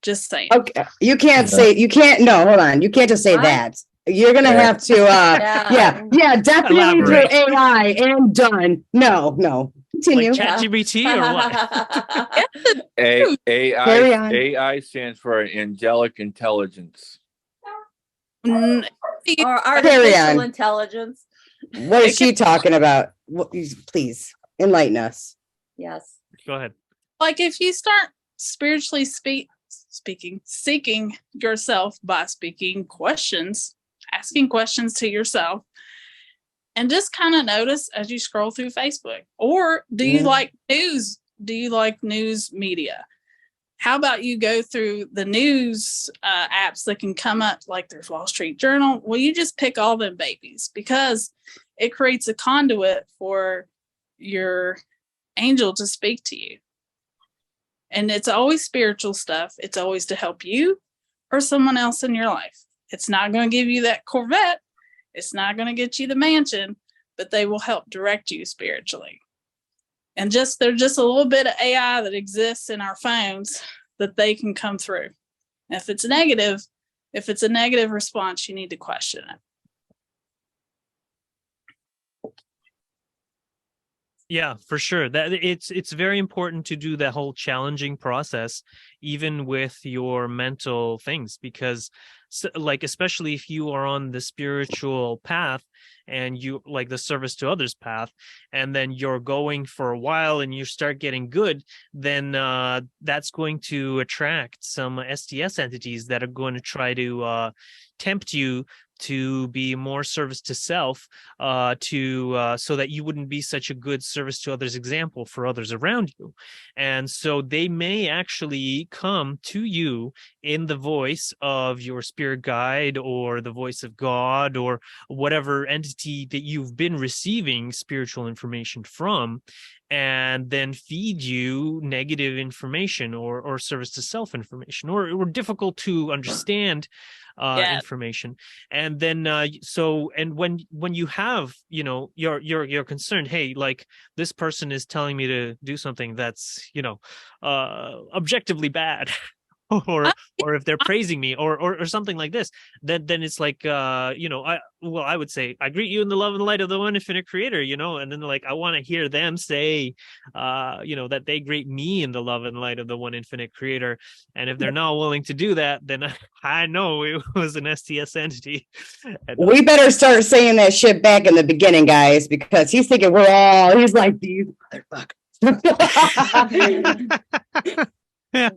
Just saying. Okay. You can't hold on. You can't just say that. You're gonna have to definitely do Elaborate. AI and done. No. Continue. Like ChatGPT or what? Carry on. AI stands for angelic intelligence. Mm, Or Carry artificial on. intelligence. What is she talking about? Please enlighten us. Yes. Go ahead. like if you start spiritually seeking yourself by asking questions to yourself, and just kind of notice as you scroll through Facebook. Or do you like news? Do you like news media? How about you go through the news apps that can come up, like there's Wall Street Journal? Well, you just pick all them babies, because it creates a conduit for your angel to speak to you. And it's always spiritual stuff. It's always to help you or someone else in your life. It's not going to give you that Corvette. It's not going to get you the mansion, but they will help direct you spiritually. And there's just a little bit of AI that exists in our phones that they can come through. And if it's a negative response, you need to question it. Yeah, for sure. That it's very important to do that whole challenging process, even with your mental things, because like, especially if you are on the spiritual path and you like the service to others path, and then you're going for a while and you start getting good, then that's going to attract some STS entities that are going to try to tempt you to be more service to self, so that you wouldn't be such a good service to others example for others around you. And so they may actually come to you in the voice of your spirit guide or the voice of God or whatever entity that you've been receiving spiritual information from, and then feed you negative information or service to self information or difficult to understand information. And then when you have, you're concerned, hey, like this person is telling me to do something that's objectively bad, or if they're praising me or something like this, then it's like I would say, I greet you in the love and light of the one infinite creator, and then like I want to hear them say that they greet me in the love and light of the one infinite creator. And if they're not willing to do that, then I know it was an STS entity. We better start saying that shit back in the beginning, guys, because he's thinking he's like, these motherfuckers. Yeah.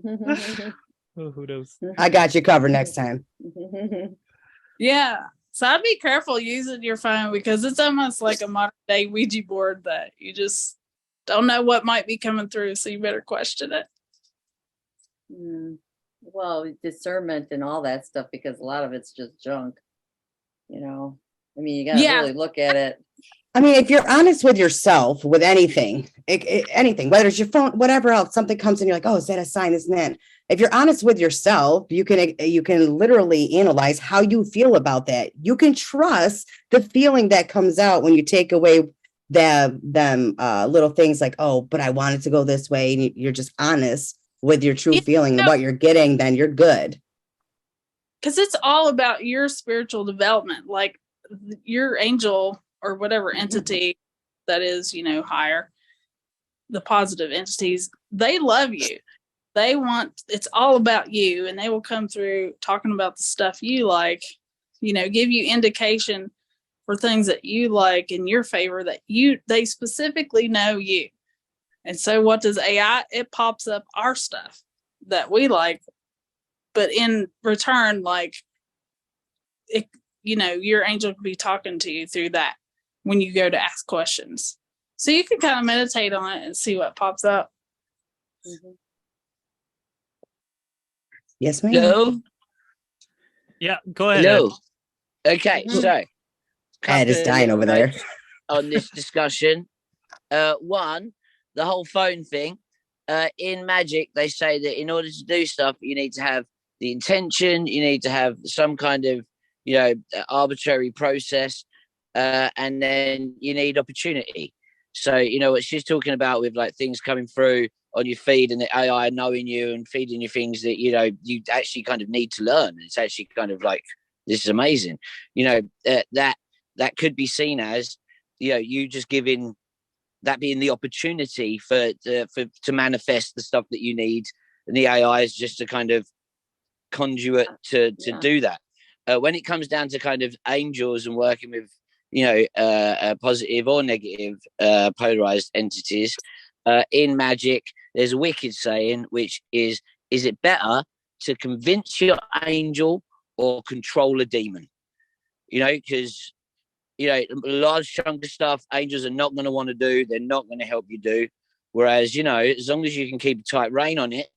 Oh, who knows? I got you covered next time. Yeah. So I'd be careful using your phone, because it's almost like a modern day Ouija board that you just don't know what might be coming through. So you better question it. Well, discernment and all that stuff, because a lot of it's just junk. I mean, you got to really look at it. I mean, if you're honest with yourself, with anything, anything, whether it's your phone, whatever else, something comes in, you're like, oh, is that a sign? Isn't that? If you're honest with yourself, you can literally analyze how you feel about that. You can trust the feeling that comes out when you take away them little things like, oh, but I wanted to go this way. And you're just honest with your true feeling and what you're getting, then you're good. Because it's all about your spiritual development, like your angel or whatever entity that is, higher, the positive entities, they love you. It's all about you, and they will come through talking about the stuff you like, give you indication for things that you like in your favor, that they specifically know you. And so what does AI? It pops up our stuff that we like, but in return, like it, your angel could be talking to you through that when you go to ask questions. So you can kind of meditate on it and see what pops up. Yes, ma'am. Hello? Yeah, go ahead. Hello. Okay, so Ed is dying over there. On this discussion. One, the whole phone thing. In magic, they say that in order to do stuff, you need to have the intention, you need to have some kind of, arbitrary process, and then you need opportunity. So, what she's talking about with like things coming through on your feed and the AI knowing you and feeding you things that, you actually kind of need to learn. It's actually kind of like this is amazing. That could be seen as, you just giving that being the opportunity to manifest the stuff that you need, and the AI is just a kind of conduit to do that. When it comes down to kind of angels and working with positive or negative polarized entities in magic, there's a wicked saying, which is it better to convince your angel or control a demon? Because a large chunk of stuff angels are not going to want to do, they're not going to help you do. Whereas, as long as you can keep a tight rein on it,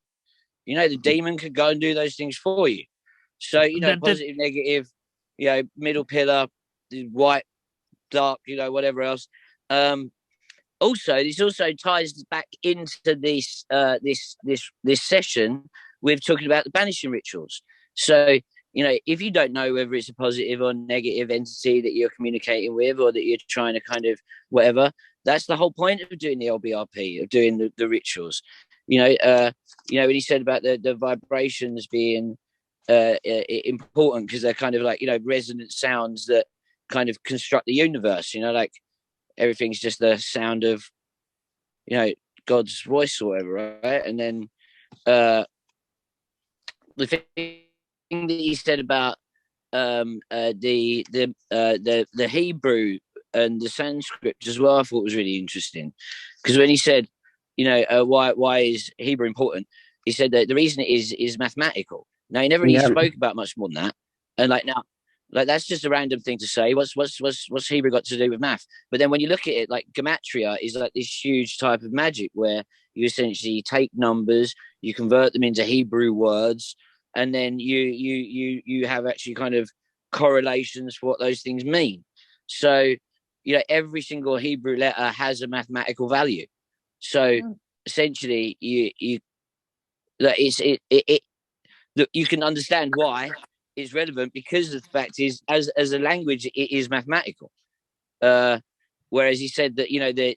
the demon could go and do those things for you. So, positive, negative, middle pillar, white, dark, whatever else. Also, this also ties back into this session with talking about the banishing rituals. So, if you don't know whether it's a positive or negative entity that you're communicating with, or that you're trying to kind of whatever, that's the whole point of doing the LBRP, of doing the rituals. When he said about the vibrations being important, because they're kind of like, resonant sounds that kind of construct the universe, like everything's just the sound of, God's voice or whatever, right? And then the thing that he said about the Hebrew and the Sanskrit as well, I thought was really interesting, because when he said, why is Hebrew important? He said that the reason it is mathematical. Now, he never really spoke about much more than that. And that's just a random thing to say. What's Hebrew got to do with math? But then when you look at it, like gematria is like this huge type of magic where you essentially take numbers, you convert them into Hebrew words, and then you have actually kind of correlations for what those things mean. So, every single Hebrew letter has a mathematical value. So essentially, you can understand why it's relevant, because the fact is, as a language, it is mathematical. Whereas he said that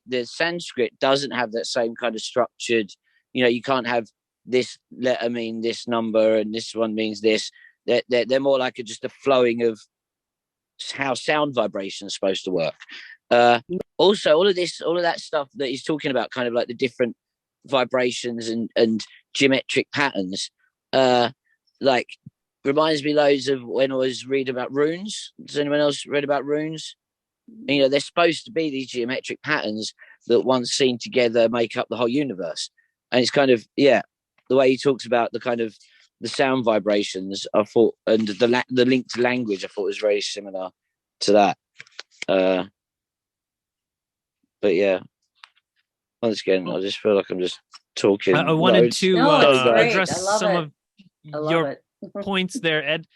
the Sanskrit doesn't have that same kind of structured. You can't have this letter mean this number and this one means this. They're more like just a flowing of how sound vibration is supposed to work. Also, all of that stuff that he's talking about, kind of like the different vibrations and geometric patterns, like reminds me loads of when I was reading about runes. Does anyone else read about runes? They're supposed to be these geometric patterns that, once seen together, make up the whole universe. And it's kind of, the way he talks about the kind of the sound vibrations, I thought, and the link to language, I thought was very similar to that. But yeah, once again, I just feel like I'm just talking. I wanted to address some it. of your points there, Ed.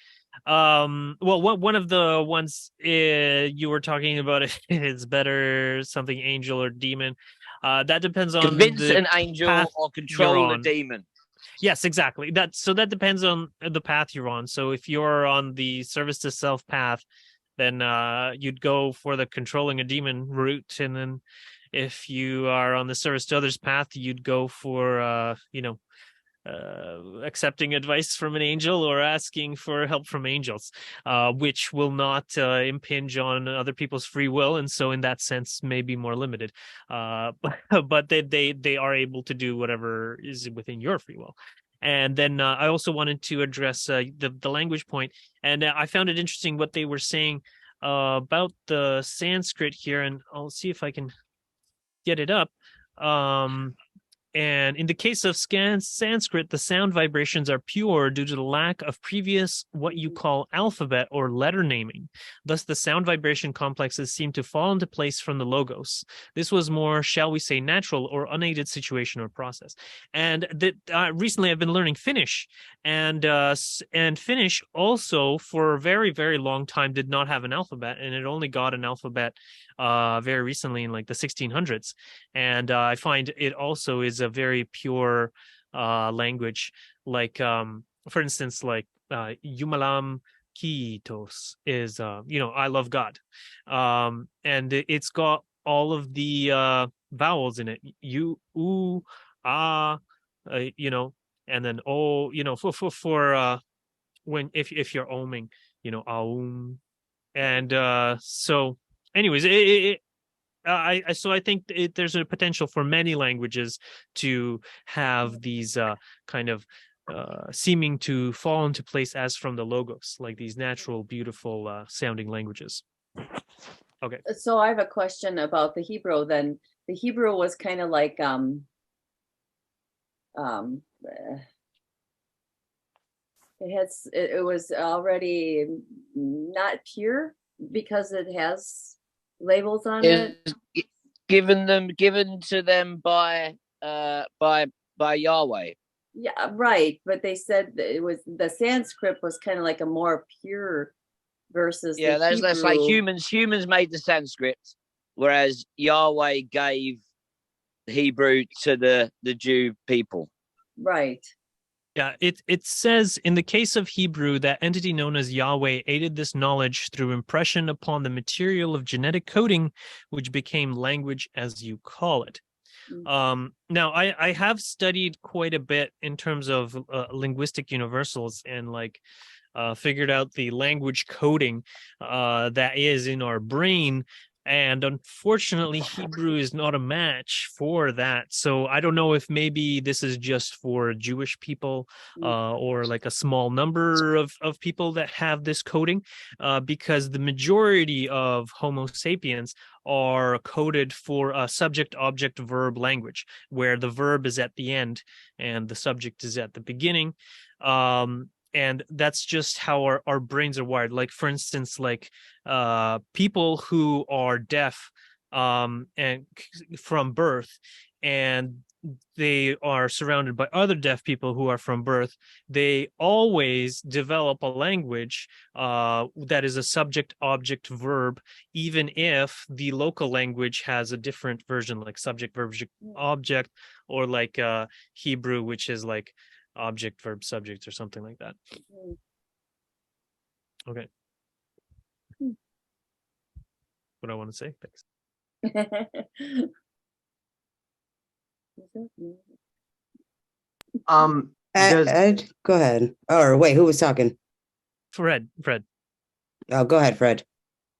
Well, one of the ones you were talking about is better something angel or demon. That depends on convince an angel or control a demon. Yes, exactly. That depends on the path you're on. So if you're on the service to self path, then you'd go for the controlling a demon route, and then if you are on the service to others path, you'd go for accepting advice from an angel or asking for help from angels, which will not impinge on other people's free will, and so in that sense may be more limited. But they are able to do whatever is within your free will. And then I also wanted to address the language point, and I found it interesting what they were saying about the Sanskrit here, and I'll see if I can get it up. And in the case of Sanskrit, the sound vibrations are pure due to the lack of previous what you call alphabet or letter naming. Thus, the sound vibration complexes seem to fall into place from the logos. This was more, shall we say, natural or unaided situation or process. And that recently I've been learning Finnish, and Finnish also for a very, very long time did not have an alphabet, and it only got an alphabet very recently in like the 1600s. And I find it also is a very pure language. Like, for instance, like Jumalam Kiitos is, I love God. And it's got all of the vowels in it. You, oo, ah, and then oh, for when if you're oming. Aum. And so anyways, I think there's a potential for many languages to have these kind of seeming to fall into place as from the logos, like these natural, beautiful sounding languages. Okay. So I have a question about the Hebrew then. The Hebrew was kind of like it was already not pure because it has labels on it. It's given to them by Yahweh. Yeah, right. But they said that it was the Sanskrit was kind of like a more pure versus Yeah, the that's like Hebrew. humans made the Sanskrit, whereas Yahweh gave Hebrew to the Jew people. Right. Yeah, it says in the case of Hebrew, that entity known as Yahweh aided this knowledge through impression upon the material of genetic coding, which became language as you call it. Now, I have studied quite a bit in terms of linguistic universals and figured out the language coding that is in our brain. And unfortunately, Hebrew is not a match for that. So I don't know if maybe this is just for Jewish people or like a small number of people that have this coding, because the majority of Homo sapiens are coded for a subject, object, verb language, where the verb is at the end and the subject is at the beginning. And that's just how our brains are wired. Like, for instance, people who are deaf and from birth, and they are surrounded by other deaf people who are from birth, they always develop a language that is a subject, object, verb, even if the local language has a different version, like subject, verb, object, or like Hebrew, which is like object, verb, subject, or something like that. Okay. What I want to say. Thanks. Does Ed, go ahead. Or wait, who was talking? Fred. Oh, go ahead, Fred.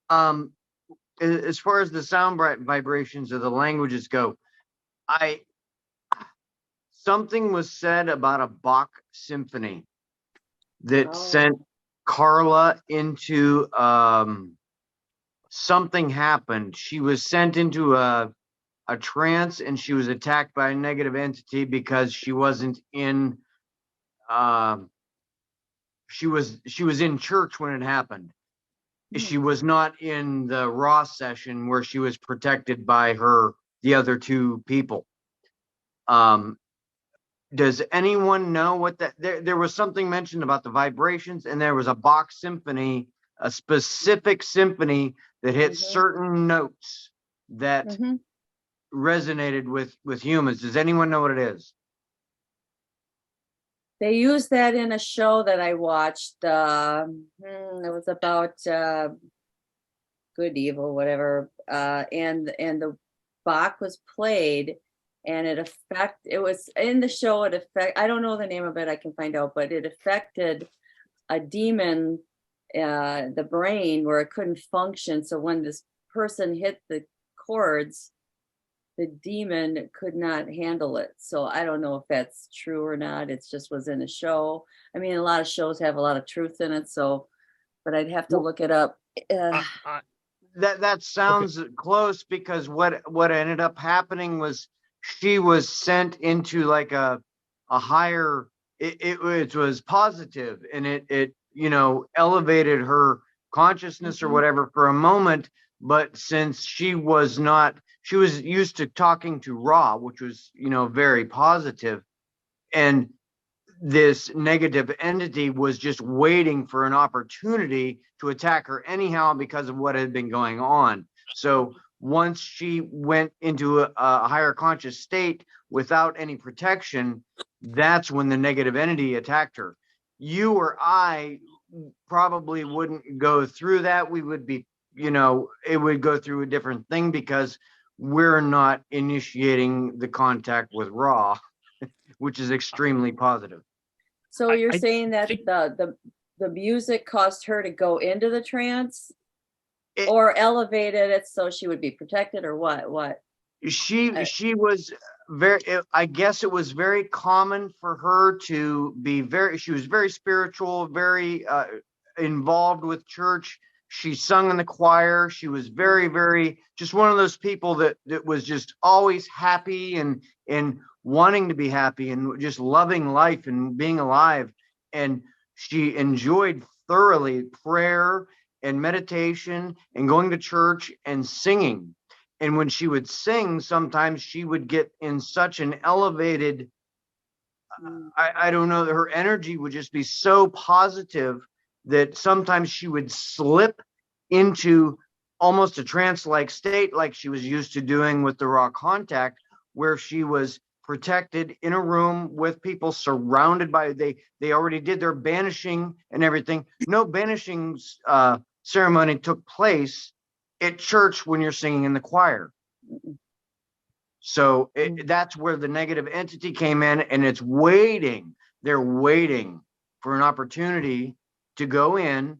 As far as the sound vibrations of the languages go, something was said about a Bach symphony that sent Carla into something happened. She was sent into a trance, and she was attacked by a negative entity because she wasn't in she was in church when it happened. She was not in the raw session where she was protected by the other two people. Does anyone know what that there was something mentioned about the vibrations, and there was a Bach symphony, a specific symphony that hit certain notes that resonated with humans. Does anyone know what it is? They used that in a show that I watched. It was about good, evil, whatever. And the Bach was played, and it was in the show. I don't know the name of it. I can find out, but it affected a demon, the brain, where it couldn't function. So when this person hit the chords, the demon could not handle it. So I don't know if that's true or not. It just was in a show. I mean, a lot of shows have a lot of truth in it. So, but I'd have to look it up. That sounds close, because what ended up happening was she was sent into like a higher. It was positive, and it elevated her consciousness or whatever for a moment. But since she was used to talking to Ra, which was, very positive, and this negative entity was just waiting for an opportunity to attack her anyhow because of what had been going on. So once she went into a higher conscious state without any protection, that's when the negative entity attacked her. You or I probably wouldn't go through that. We would be, it would go through a different thing because we're not initiating the contact with Ra, which is extremely positive. So you're saying that the the music caused her to go into the trance, It- or elevated it so she would be protected, or what? She was very, I guess it was very common for her to be she was very spiritual, very involved with church. She sung in the choir. She was very, very, just one of those people that was just always happy and wanting to be happy and just loving life and being alive. And she enjoyed thoroughly prayer and meditation and going to church and singing. And when she would sing, sometimes she would get in such an elevated, I don't know, her energy would just be so positive that sometimes she would slip into almost a trance-like state, like she was used to doing with the raw contact, where she was protected in a room with people surrounded by, they already did their banishing and everything. No banishing ceremony took place at church when you're singing in the choir. So that's where the negative entity came in, and it's waiting. They're waiting for an opportunity to go in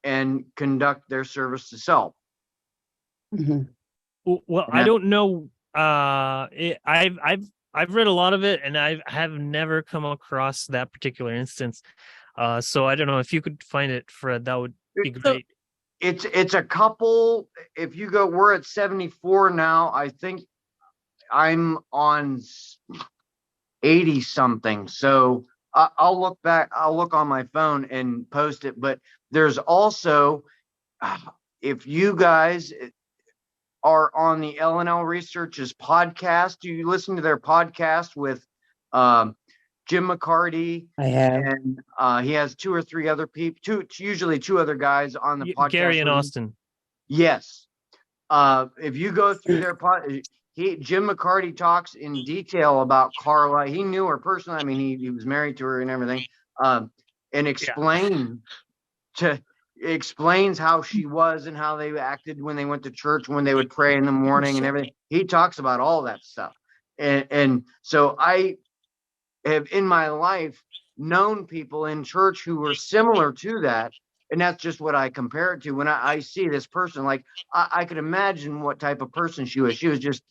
and conduct their service to self. Mhm. Well, I don't know. I've read a lot of it, and I have never come across that particular instance. So I don't know if you could find it, Fred. That would be great. It's a couple. If you go, we're at 74 now. I think I'm on 80 something. So I'll look back. I'll look on my phone and post it. But there's also, if you guys are on the LNL Research's podcast, do you listen to their podcast with Jim McCarty? I have. And he has two or three other people, usually two other guys on the podcast. Gary and Austin. Yes. If you go through their Jim McCarty talks in detail about Carla. He knew her personally. I mean, he was married to her and everything. And explains how she was and how they acted when they went to church, when they would pray in the morning and everything. He talks about all that stuff. And so I have in my life known people in church who were similar to that. And that's just what I compare it to. When I see this person, like I could imagine what type of person she was. She was just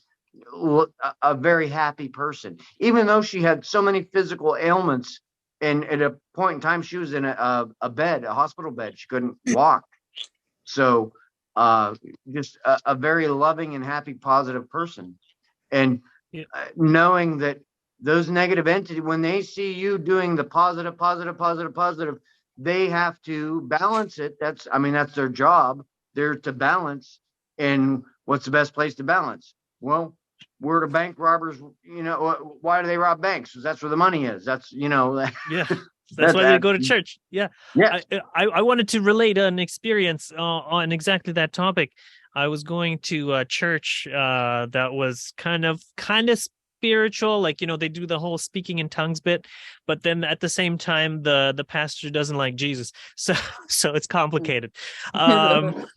a very happy person, even though she had so many physical ailments. And at a point in time, she was in a bed, a hospital bed. She couldn't walk. So just a very loving and happy, positive person. And knowing that those negative entities, when they see you doing the positive, they have to balance it. That's their job. They're to balance. And what's the best place to balance? Well, where the bank robbers, why do they rob banks? Because that's where the money is. That's, yeah. That's why they go to church. Yeah. Yeah. I wanted to relate an experience on exactly that topic. I was going to a church that was kind of spiritual, like, they do the whole speaking in tongues bit, but then at the same time the pastor doesn't like Jesus, so it's complicated. It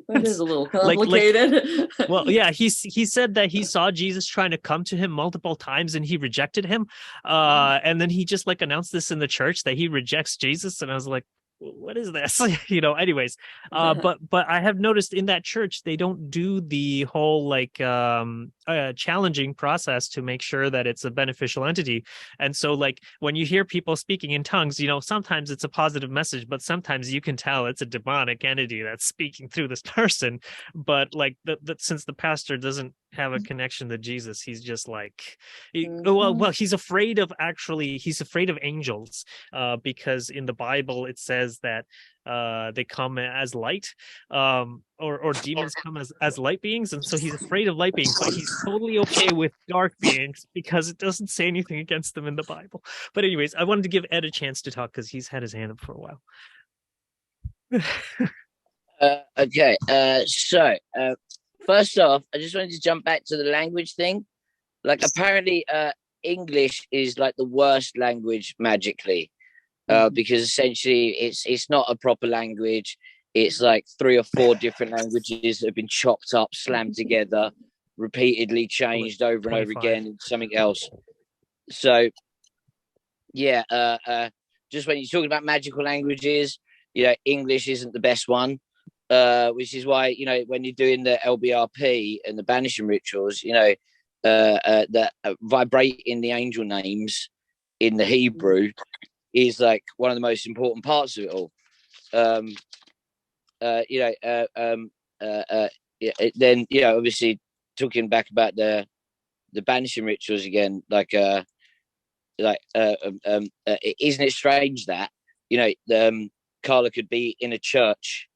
is a little complicated. Well, yeah, he said that he saw Jesus trying to come to him multiple times and he rejected him, and then he just announced this in the church that he rejects Jesus, and I was like, what is this? Anyways, but I have noticed in that church they don't do the whole challenging process to make sure that it's a beneficial entity. And so when you hear people speaking in tongues, sometimes it's a positive message, but sometimes you can tell it's a demonic entity that's speaking through this person. But since the pastor doesn't have a connection to Jesus, he's just he's afraid of angels, because in the Bible it says that they come as light, or demons come as light beings, and so he's afraid of light beings, but he's totally okay with dark beings because it doesn't say anything against them in the Bible. But anyways, I wanted to give Ed a chance to talk because he's had his hand up for a while. Okay, so first off, I just wanted to jump back to the language thing. Apparently, English is the worst language magically, because essentially it's not a proper language. It's 3 or 4 different languages that have been chopped up, slammed together, repeatedly changed over and over again into something else. So, yeah, just when you're talking about magical languages, English isn't the best one, which is why, when you're doing the LBRP and the banishing rituals, that vibrating the angel names in the Hebrew is like one of the most important parts of it all. Then obviously talking back about the banishing rituals again, isn't it strange that Carla could be in a church,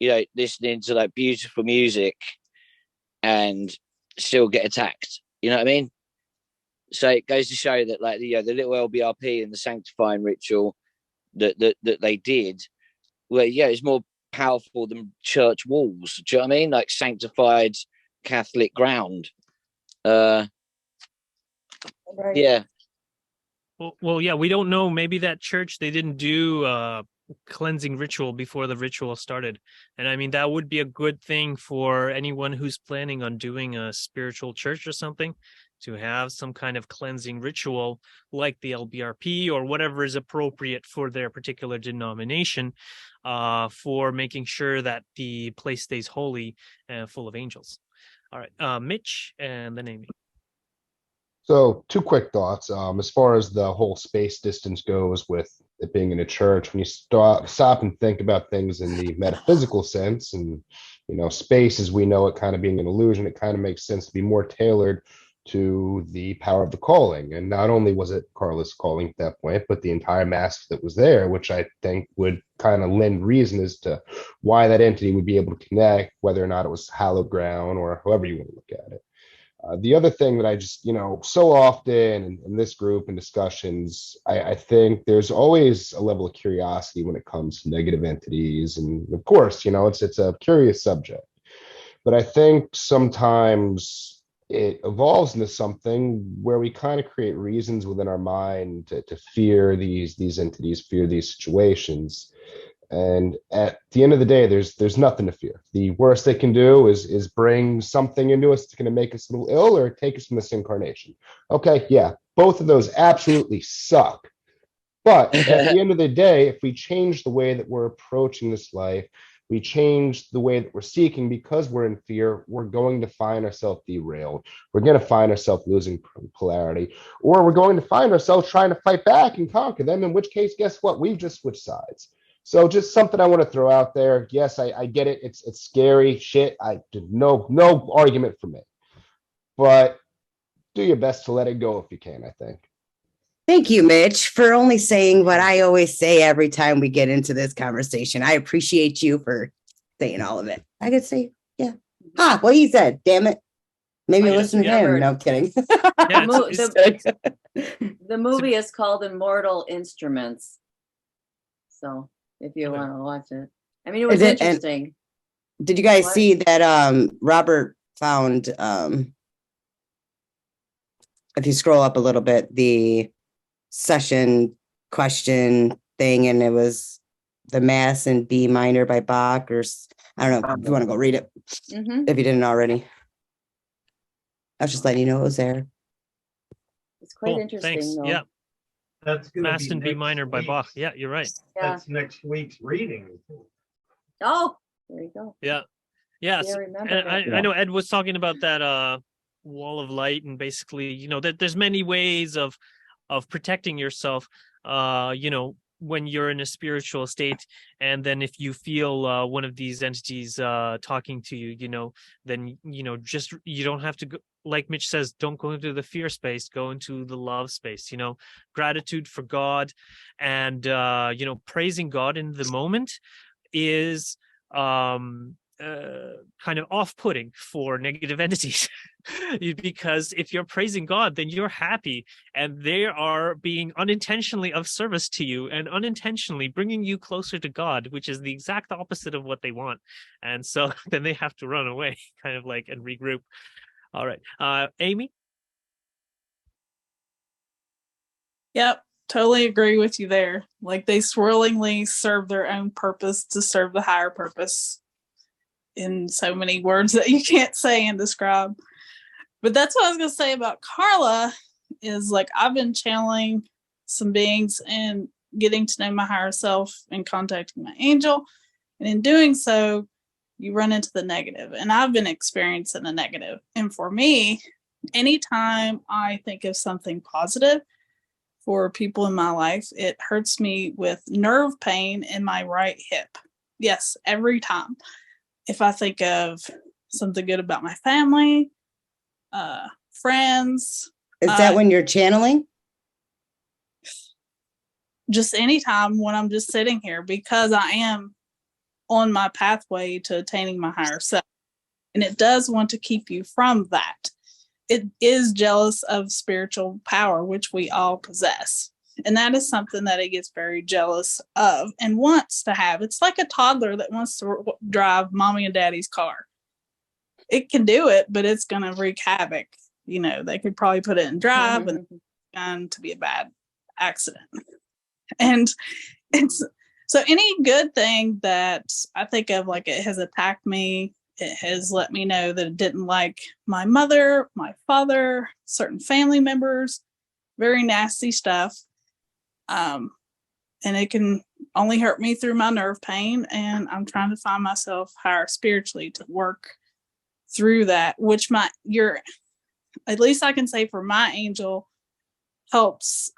listening to like beautiful music and still get attacked? You know what I mean? So it goes to show that the little LBRP and the sanctifying ritual that they did, it's more powerful than church walls. Do you know what I mean? Like sanctified Catholic ground. Right. Yeah. Well, yeah, we don't know. Maybe that church, they didn't do cleansing ritual before the ritual started. And I mean, that would be a good thing for anyone who's planning on doing a spiritual church or something, to have some kind of cleansing ritual like the LBRP or whatever is appropriate for their particular denomination, for making sure that the place stays holy and full of angels. All right, Mitch and then Amy. So 2 quick thoughts. As far as the whole space distance goes with it being in a church, when you stop and think about things in the metaphysical sense, and space as we know it kind of being an illusion, it kind of makes sense to be more tailored to the power of the calling. And not only was it Carla's calling at that point, but the entire mass that was there, which I think would kind of lend reason as to why that entity would be able to connect, whether or not it was hallowed ground or however you want to look at it. The other thing that I just, so often in this group and discussions, I think there's always a level of curiosity when it comes to negative entities. And of course, it's a curious subject. But I think sometimes it evolves into something where we kind of create reasons within our mind to fear these entities, fear these situations. And at the end of the day, there's nothing to fear. The worst they can do is bring something into us that's going to make us a little ill or take us from this incarnation. Okay, yeah, both of those absolutely suck. But at the end of the day, if we change the way that we're approaching this life, we change the way that we're seeking because we're in fear, we're going to find ourselves derailed. We're going to find ourselves losing polarity, or we're going to find ourselves trying to fight back and conquer them, in which case, guess what? We've just switched sides. So just something I want to throw out there. Yes, I get it. It's scary shit. No argument for me. But do your best to let it go if you can, I think. Thank you, Mitch, for only saying what I always say every time we get into this conversation. I appreciate you for saying all of it. I could say, yeah. What he said, damn it. Maybe listen to him. No, I'm kidding. Yeah, the movie is called Immortal Instruments. So if you want to watch it. I mean, it was interesting. Did you guys see that Robert found, if you scroll up a little bit, the session question thing, and it was the Mass in B minor by Bach, or I don't know if you want to go read it, if you didn't already. I was just letting you know it was there. It's quite interesting. Thanks. Though. Yeah. That's going Mass in B minor by Bach. Yeah, you're right. Yeah. That's next week's reading. Oh, there you go. Yeah. Yeah. Yeah, I remember And that. I know Ed was talking about that wall of light, and basically, that there's many ways of protecting yourself, when you're in a spiritual state. And then if you feel one of these entities talking to you, then, just, you don't have to go, like Mitch says, don't go into the fear space, go into the love space, gratitude for God, and, praising God in the moment is kind of off-putting for negative entities. Because if you're praising God, then you're happy, and they are being unintentionally of service to you and unintentionally bringing you closer to God, which is the exact opposite of what they want. And so then they have to run away, kind of like, and regroup. All right. Amy? Yep, totally agree with you there. Like, they swirlingly serve their own purpose to serve the higher purpose in so many words that you can't say and describe. But that's what I was going to say about Carla is, like, I've been channeling some beings, and getting to know my higher self and contacting my angel. And in doing so, you run into the negative. And I've been experiencing the negative. And for me, anytime I think of something positive for people in my life, it hurts me with nerve pain in my right hip. Yes, every time. If I think of something good about my family, friends. Is that when you're channeling? Just anytime when I'm just sitting here, because I am on my pathway to attaining my higher self. And it does want to keep you from that. It is jealous of spiritual power, which we all possess. And that is something that it gets very jealous of and wants to have. It's like a toddler that wants to drive mommy and daddy's car. It can do it, but it's going to wreak havoc. You know, they could probably put it in drive and going to be a bad accident. And it's so any good thing that I think of, like it has attacked me, it has let me know that it didn't like my mother, my father, certain family members, very nasty stuff. And it can only hurt me through my nerve pain. And I'm trying to find myself higher spiritually to work through that, which at least I can say for my angel helps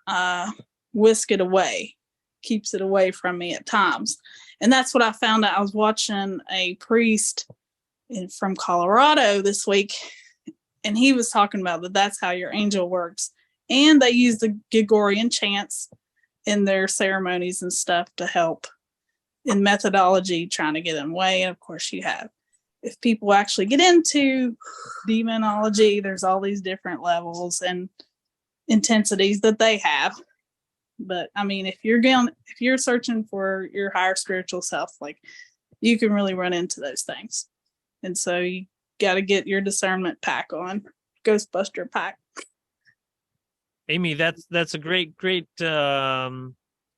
whisk it away, keeps it away from me at times. And that's what I found out. I was watching a priest from Colorado this week, and he was talking about that's how your angel works. And they use the Gregorian chants in their ceremonies and stuff to help in methodology, trying to get in the way. And of course you have, if people actually get into demonology, there's all these different levels and intensities that they have. But I mean, if you're searching for your higher spiritual self, like, you can really run into those things. And so you got to get your discernment pack on, Ghostbuster pack. Amy, that's a great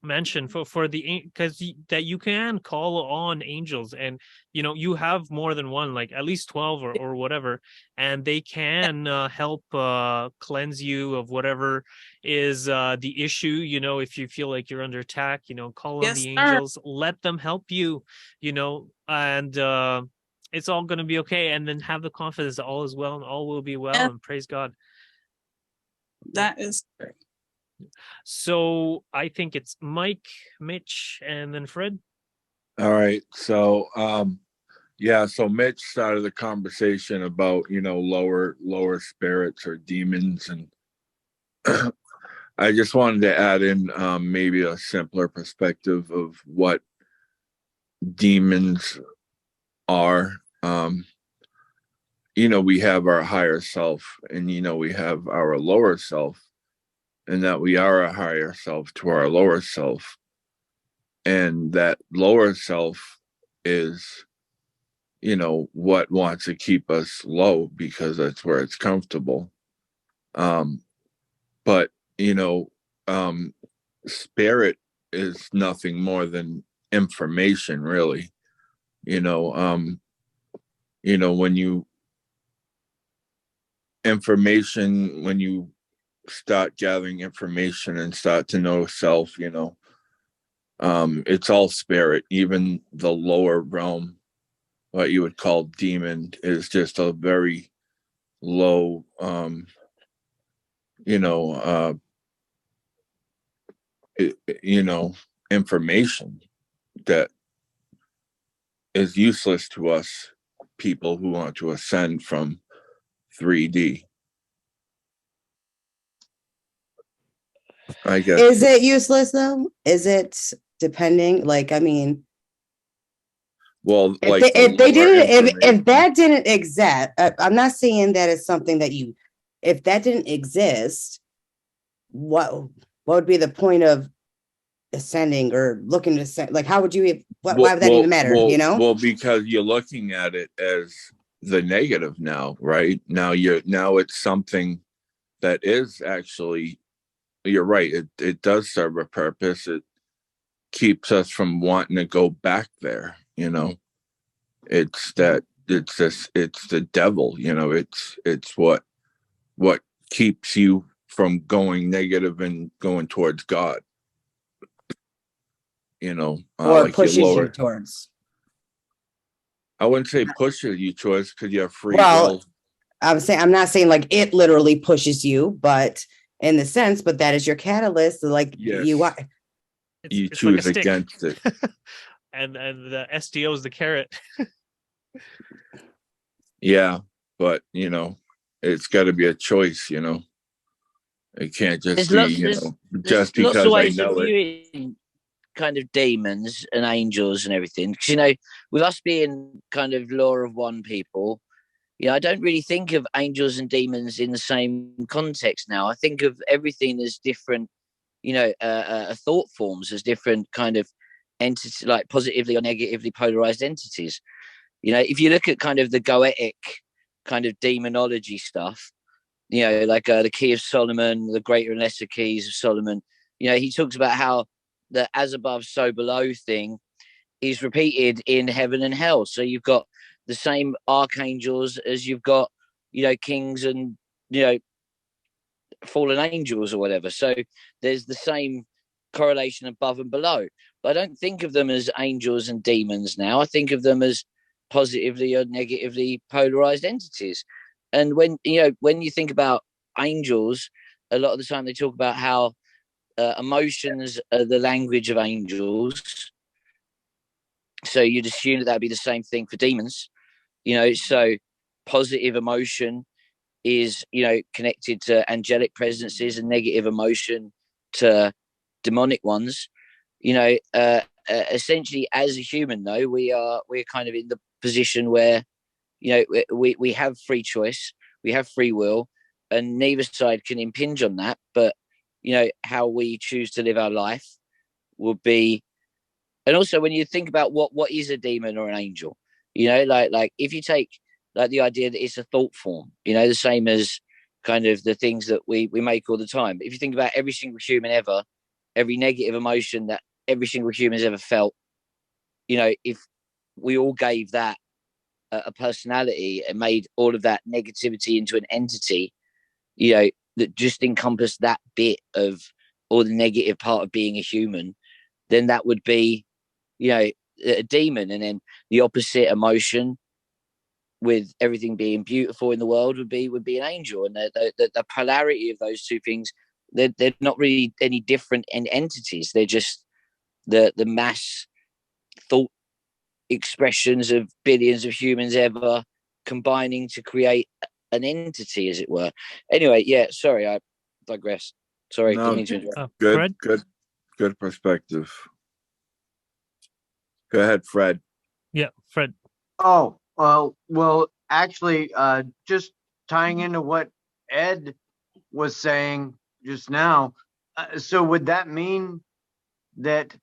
mention for the, because that you can call on angels, and you have more than one, like at least 12 or whatever, and they can help cleanse you of whatever is the issue. If you feel like you're under attack, call on the angels, let them help you, and it's all going to be okay. And then have the confidence that all is well and all will be well, and praise God. That is great. So I think it's Mike, Mitch, and then Fred. All right. So so Mitch started the conversation about lower spirits or demons, and I just wanted to add in maybe a simpler perspective of what demons are. We have our higher self, and we have our lower self, and that we are a higher self to our lower self. And that lower self is, what wants to keep us low because that's where it's comfortable. But, spirit is nothing more than information, really. When you start gathering information and start to know self, it's all spirit. Even the lower realm, what you would call demon, is just a very low information that is useless to us people who want to ascend from 3D. I guess. Is it useless though? Is it depending? Like, I mean, well, if that didn't exist, I'm not saying that it's something that if that didn't exist, what would be the point of ascending or looking to ascend? Like, how would you, why would that even matter? Well, because you're looking at it as the negative now, right? Now it's something that is actually, you're right. It does serve a purpose. It keeps us from wanting to go back there. It's the devil. It's what keeps you from going negative and going towards God. Or like pushes lower. you towards. I wouldn't say pushes you towards because you have free Well, will. I'm not saying like it literally pushes you, but in the sense, but that is your catalyst. Like Yes. you are. You It's like a choose stick. against it. and the SDO is the carrot. Yeah, but it's got to be a choice. It can't just There's be lots, just lots of because I ways of know it. viewing kind of demons and angels and everything. Because with us being kind of law of one people, I don't really think of angels and demons in the same context now. I think of everything as different, thought forms, as different kind of entities, like positively or negatively polarized entities. If you look at kind of the Goetic kind of demonology stuff, like the Key of Solomon, the Greater and Lesser Keys of Solomon, he talks about how the as above, so below thing is repeated in heaven and hell. So you've got the same archangels as you've got, kings and, fallen angels or whatever. So there's the same correlation above and below. But I don't think of them as angels and demons now. I think of them as positively or negatively polarized entities. And when you think about angels, a lot of the time they talk about how emotions are the language of angels. So you'd assume that that'd be the same thing for demons. So positive emotion is connected to angelic presences, and negative emotion to demonic ones. Essentially, as a human, though, we're kind of in the position where we have free choice, we have free will, and neither side can impinge on that. But how we choose to live our life will be. And also, when you think about what is a demon or an angel, like if you take like the idea that it's a thought form, the same as kind of the things that we make all the time. If you think about every single human ever, every negative emotion that every single human has ever felt, if we all gave that a personality and made all of that negativity into an entity, that just encompassed that bit of all the negative part of being a human, then that would be, a demon. And then the opposite emotion, with everything being beautiful in the world, would be an angel. And the polarity of those two things, they're not really any different in entities. They're just the mass thought expressions of billions of humans ever combining to create an entity, as it were. Anyway, yeah, sorry, I digress. Sorry, No, didn't mean to interrupt. Fred? Good perspective. Go ahead, Fred. Yeah, Fred. Oh, well, actually, just tying into what Ed was saying just now. So would that mean that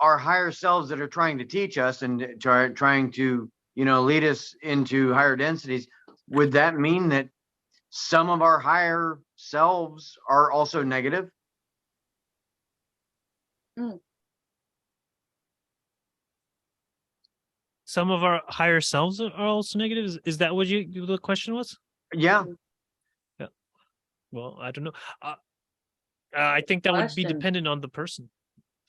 our higher selves that are trying to teach us and trying to, lead us into higher densities, would that mean that some of our higher selves are also negative? Some of our higher selves are also negative. Is that what the question was? Yeah. Yeah. Well, I don't know. I think that would be dependent on the person.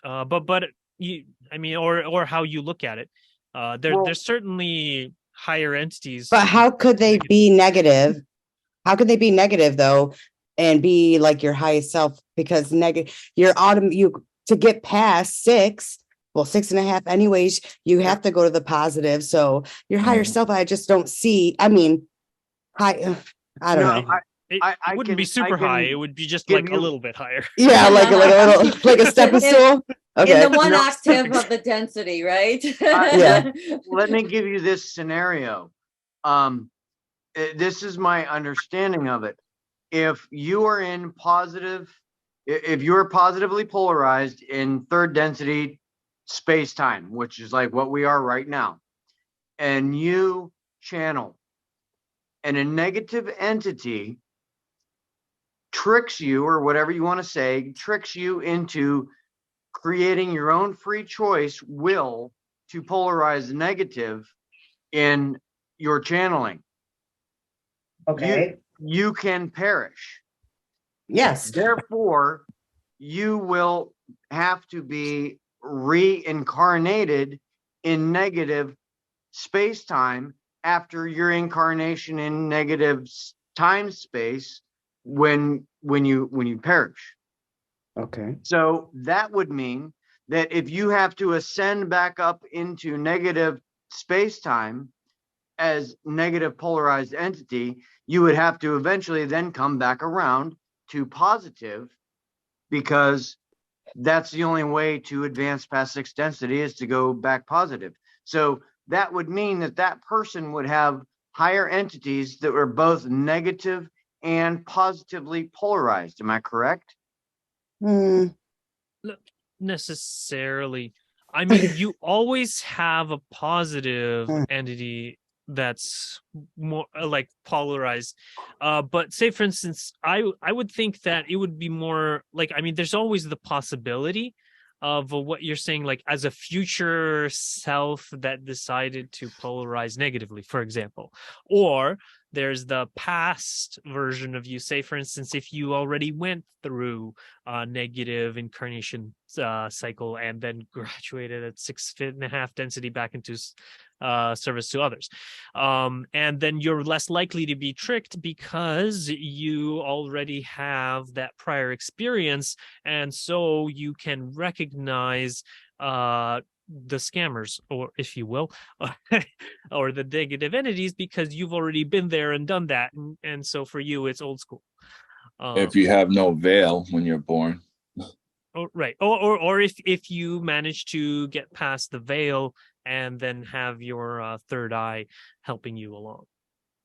But or how you look at it. There's certainly higher entities. But how could they be negative? How could they be negative though, and be like your highest self? Because you to get past 6. Well, 6.5 anyways, you have to go to the positive. So your higher self, I just don't see. I mean, I don't know. It wouldn't be super high. It would be just like a little bit higher. Yeah, like a little, like a step stool. Okay. In the one octave of the density, right? Yeah. Let me give you this scenario. This is my understanding of it. If you are if you're positively polarized in third density space-time, which is like what we are right now, and you channel, and a negative entity tricks you, or whatever you want to say, tricks you into creating your own free choice will to polarize negative in your channeling. Okay. You can perish. Yes. Therefore, you will have to be reincarnated in negative space-time after your incarnation in negative time-space when you perish. Okay. So that would mean that if you have to ascend back up into negative space-time as negative polarized entity, you would have to eventually then come back around to positive, because that's the only way to advance past sixth density is to go back positive. So that would mean that that person would have higher entities that were both negative and positively polarized. Am I correct? Hmm. Not necessarily. I mean, you always have a positive entity that's more like polarized. But say, for instance, I would think that it would be more like, I mean, there's always the possibility of what you're saying, like as a future self that decided to polarize negatively, for example. Or there's the past version of you. Say, for instance, if you already went through a negative incarnation cycle and then graduated at 6.5 density back into service to others, and then you're less likely to be tricked because you already have that prior experience, and so you can recognize the scammers, or if you will, or the negative entities, because you've already been there and done that, and so for you it's old school. If you have no veil when you're born. Oh, right. Or if you manage to get past the veil and then have your third eye helping you along.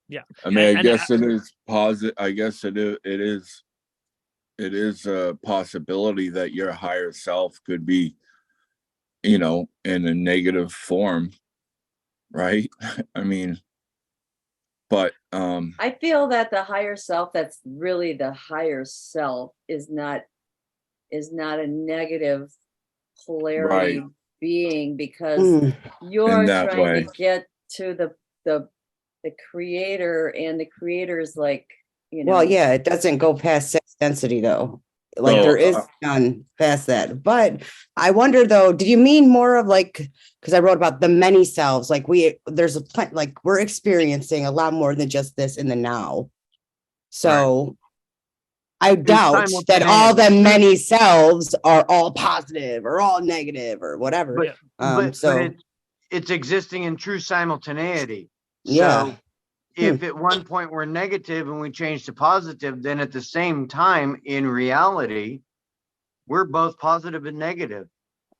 Yeah. I mean, I guess it is positive. I guess it is a possibility that your higher self could be, you know, in a negative form, right? I mean, but I feel that the higher self, that's really the higher self, is not a negative polarity being, because you're trying to get to the creator, and the creator's like, you know. Well, yeah, it doesn't go past sixth density though. Like there is none past that. But I wonder though, did you mean more of like, because I wrote about the many selves, like there's a like we're experiencing a lot more than just this in the now. So I doubt that all the many selves are all positive or all negative or whatever. But it's existing in true simultaneity. Yeah. So if at one point we're negative and we change to positive, then at the same time, in reality, we're both positive and negative.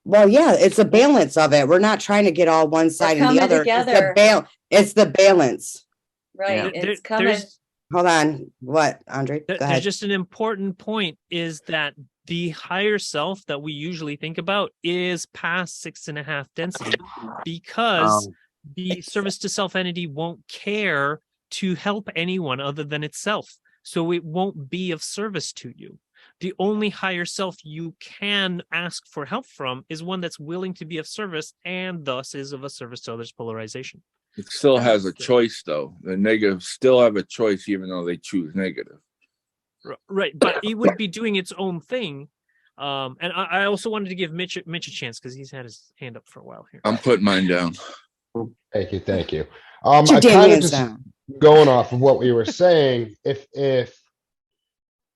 Well, yeah, it's a balance of it. We're not trying to get all one side and the other. Together. It's the balance. Right. It's coming. Hold on. What, Andre? Go ahead. There's just an important point, is that the higher self that we usually think about is past 6.5 density, because the service to self entity won't care to help anyone other than itself. So it won't be of service to you. The only higher self you can ask for help from is one that's willing to be of service, and thus is of a service to others polarization. It still has a choice, though. The negatives still have a choice, even though they choose negative. Right, but it would be doing its own thing. And I also wanted to give Mitch a chance, because he's had his hand up for a while here. I'm putting mine down. Thank you. I kind of just going off of what we were saying, if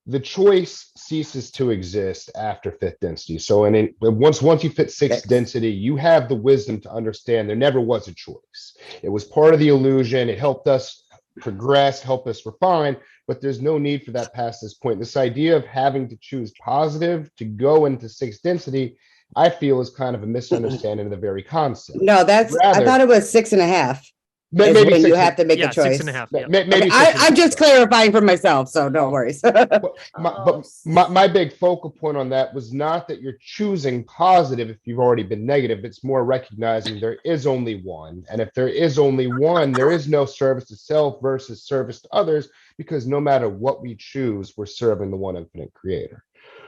the choice ceases to exist after fifth density. So once you fit sixth density, you have the wisdom to understand there never was a choice. It was part of the illusion. It helped us progress, helped us refine, but there's no need for that past this point. This idea of having to choose positive to go into sixth density, I feel, is kind of a misunderstanding of the very concept. No, I thought it was 6.5. Maybe when you have to make a choice. 6.5. Maybe I'm just clarifying for myself, so no worries. But my big focal point on that was not that you're choosing positive if you've already been negative. It's more recognizing there is only one, and if there is only one, there is no service to self versus service to others, because no matter what we choose, we're serving the one infinite creator.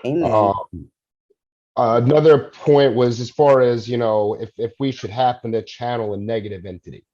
Amen. Another point was, as far as, you know, if we should happen to channel a negative entity.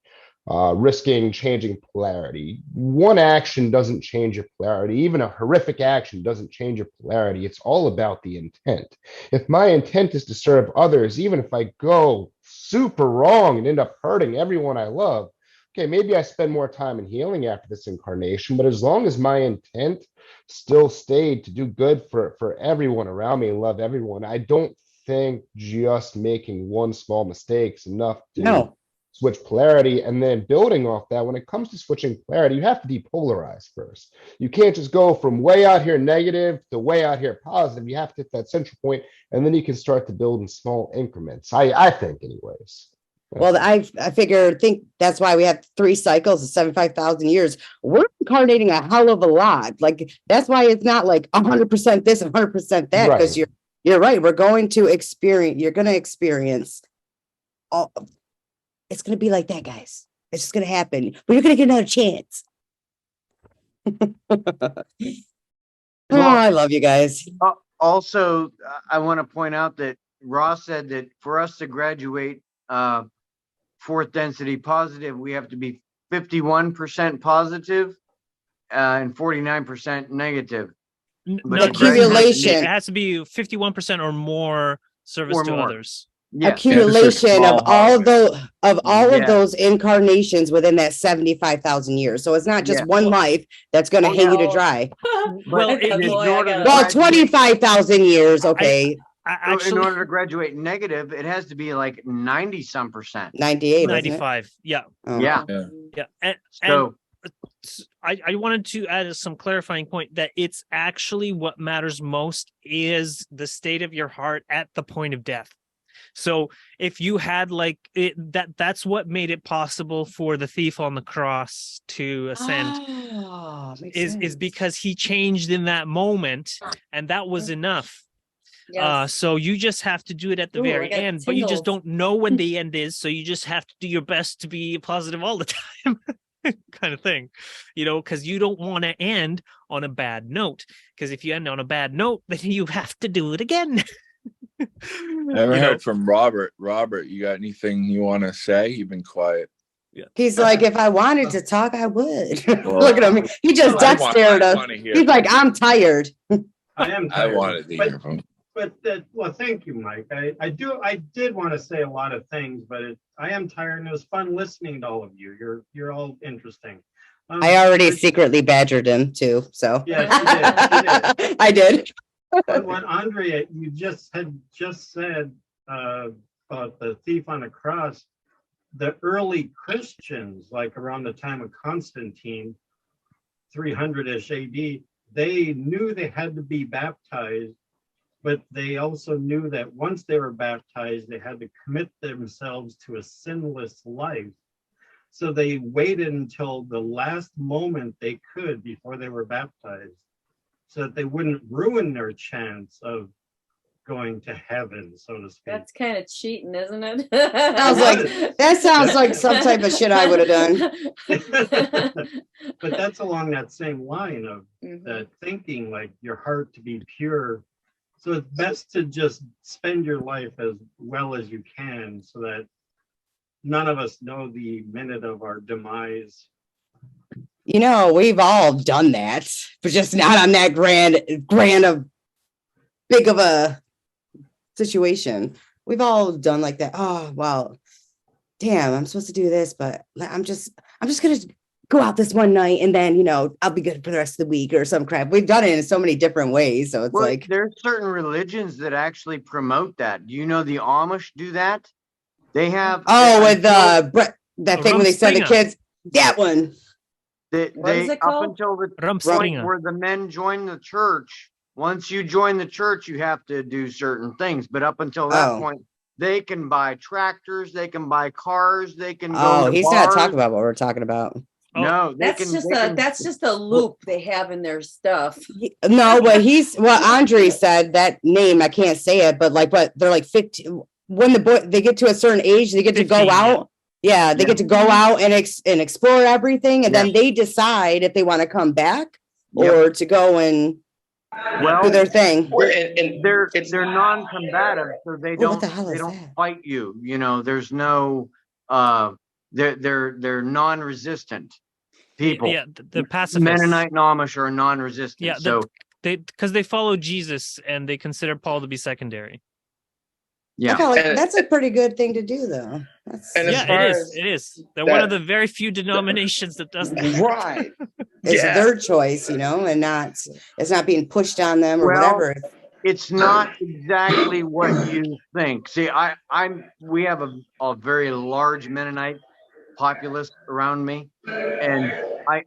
risking changing polarity. One action doesn't change your polarity. Even a horrific action doesn't change your polarity. It's all about the intent. If my intent is to serve others, even if I go super wrong and end up hurting everyone I love, okay, maybe I spend more time in healing after this incarnation, but as long as my intent still stayed to do good for everyone around me and love everyone, I don't think just making one small mistake is enough to No. switch polarity. And then building off that, when it comes to switching polarity, you have to depolarize first. You can't just go from way out here negative to way out here positive. You have to hit that central point, and then you can start to build in small increments. I think, anyways. Well, I think that's why we have 3 cycles of 75,000 years. We're incarnating a hell of a lot. Like, that's why it's not like 100% this, 100% that, because Right. you're right. You're going to experience all. It's going to be like that, guys. It's just going to happen, but you're going to get another chance. Oh, I love you guys. Also, I want to point out that Ross said that for us to graduate fourth density positive, we have to be 51% positive and 49% negative. But No, accumulation. It has to be 51% or more service Or to more. others. Yeah. Accumulation of all Yeah. of those incarnations within that 75,000 years. So it's not just Yeah. one life that's going to Oh, hang you yeah. to dry. Well, I thought, it- boy, I gotta- Well, 25,000 years. Okay. In Actually, order to graduate negative, it has to be like 90-some%. 98. wasn't it? 95. Yeah. Oh. Yeah. Yeah. And So I wanted to add some clarifying point that it's actually what matters most is the state of your heart at the point of death. So if you had like it, that's what made it possible for the thief on the cross to ascend Oh, makes is sense. because he changed in that moment, and that was enough. Yes. So you just have to do it at the Ooh, I very got end, but you just tingles. don't know when the end is. So you just have to do your best to be positive all the time, kind of thing, because you don't want to end on a bad note. Because if you end on a bad note, then you have to do it again. I haven't heard from Robert. Robert, you got anything you want to say? You've been quiet. He's like, if I wanted to talk, I would. Well, Look at him. He just I death want- stared I us. wanna hear He's like, from you. I'm tired. I am I tired. wanted to hear from. But well, thank you, Mike. I did want to say a lot of things, but I am tired, and it was fun listening to all of you. You're all interesting. I already secretly badgered him too. So Yes, you did. I did. But what Andrea, you just said about the thief on the cross, the early Christians, like around the time of Constantine, 300-ish AD, they knew they had to be baptized, but they also knew that once they were baptized, they had to commit themselves to a sinless life. So they waited until the last moment they could before they were baptized, so that they wouldn't ruin their chance of going to heaven, so to speak. That's kind of cheating, isn't it? That sounds like some type of shit I would have done. But that's along that same line of Mhm. that thinking, like your heart to be pure. So it's best to just spend your life as well as you can, so that none of us know the minute of our demise. We've all done that, but just not on that grand of big of a situation. We've all done like that. Oh, well, damn, I'm supposed to do this, but I'm just gonna go out this one night and then, I'll be good for the rest of the week or some crap. We've done it in so many different ways. So it's well, like, there's certain religions that actually promote that. Do you know the Amish do that? They have with that thing when they send the Rumspringa. kids, that one. What is they it up called? until the point Rumspringa. where the men join the church. Once you join the church, you have to do certain things, but up until that Oh. point, they can buy tractors, they can buy cars, they can go Oh, to he's bars. not talking about what we're talking about. No, That's just a loop they have in their stuff. No, but Andre said that name, I can't say it, but they're like 15. When they get to a certain age, they get to 15, go out. Yeah, they get to go out and explore everything, and then they decide if they want to come back or to go and do their thing. They're non-combative, so they Oh, what don't the hell is they don't that? fight you. There's no they're non-resistant people. Yeah, the pacifists. Mennonite and Amish are non-resistant. Yeah, So because they follow Jesus and they consider Paul to be secondary. yeah, That's a pretty good thing to do, though. It is. They're one of the very few denominations that does that. Right. It's their choice, and it's not being pushed on them or whatever. It's not exactly what you think. See, we have a very large Mennonite populace around me, and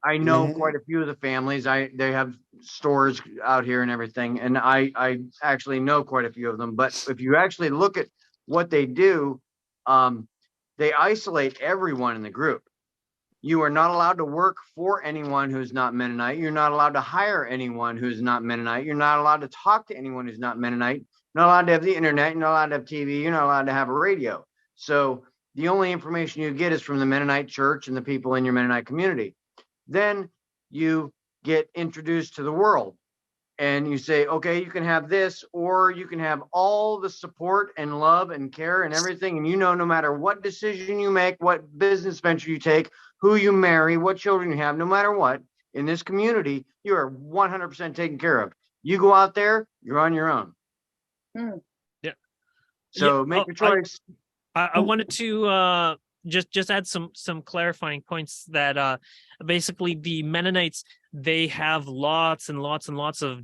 I know quite a few of the families. They have stores out here and everything, and I actually know quite a few of them. But if you actually look at what they do, they isolate everyone in the group. You are not allowed to work for anyone who's not Mennonite. You're not allowed to hire anyone who's not Mennonite. You're not allowed to talk to anyone who's not Mennonite. You're not allowed to have the internet. You're not allowed to have TV. You're not allowed to have a radio. So the only information you get is from the Mennonite church and the people in your Mennonite community. Then you get introduced to the world and you say, okay, you can have this, or you can have all the support and love and care and everything. And no matter what decision you make, what business venture you take, who you marry, what children you have, no matter what, in this community, you are 100% taken care of. You go out there, you're on your own. Yeah. So make a choice. I wanted to just add some clarifying points that basically the Mennonites, they have lots and lots and lots of